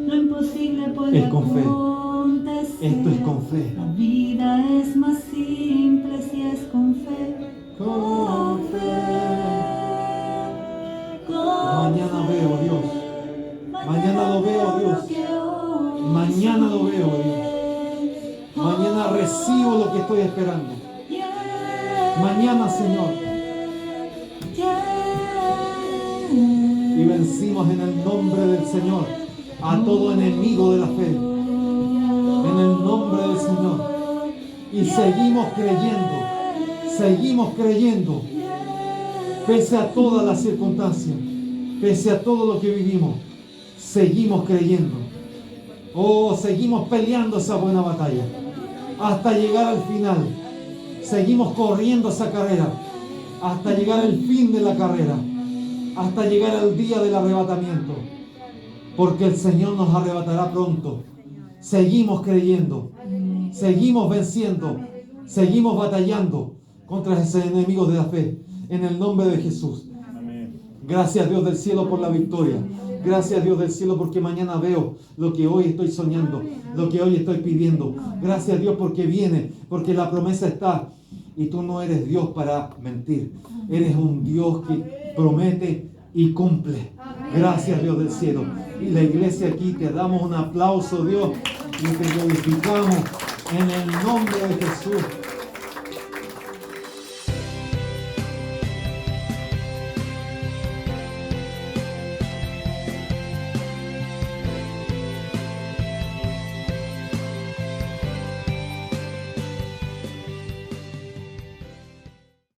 lo imposible puede Es con fe. acontecer. Esto es con fe. La vida es más simple si es con fe. Con fe. recibo lo que estoy esperando. Mañana, Señor. Y vencimos en el nombre del Señor a todo enemigo de la fe. En el nombre del Señor. Y seguimos creyendo, pese a todas las circunstancias, pese a todo lo que vivimos, seguimos creyendo. Oh, seguimos peleando esa buena batalla hasta llegar al final. Seguimos corriendo esa carrera hasta llegar al fin de la carrera, hasta llegar al día del arrebatamiento, porque el Señor nos arrebatará pronto. Seguimos creyendo, seguimos venciendo, seguimos batallando contra esos enemigos de la fe, en el nombre de Jesús. Amén. Gracias, Dios del cielo, por la victoria. Gracias, Dios del cielo, porque mañana veo lo que hoy estoy soñando, lo que hoy estoy pidiendo. Gracias, Dios, porque viene, porque la promesa está. Y tú no eres Dios para mentir. Eres un Dios que promete y cumple. Gracias, Dios del cielo. Y la iglesia aquí te damos un aplauso, Dios, y te glorificamos en el nombre de Jesús.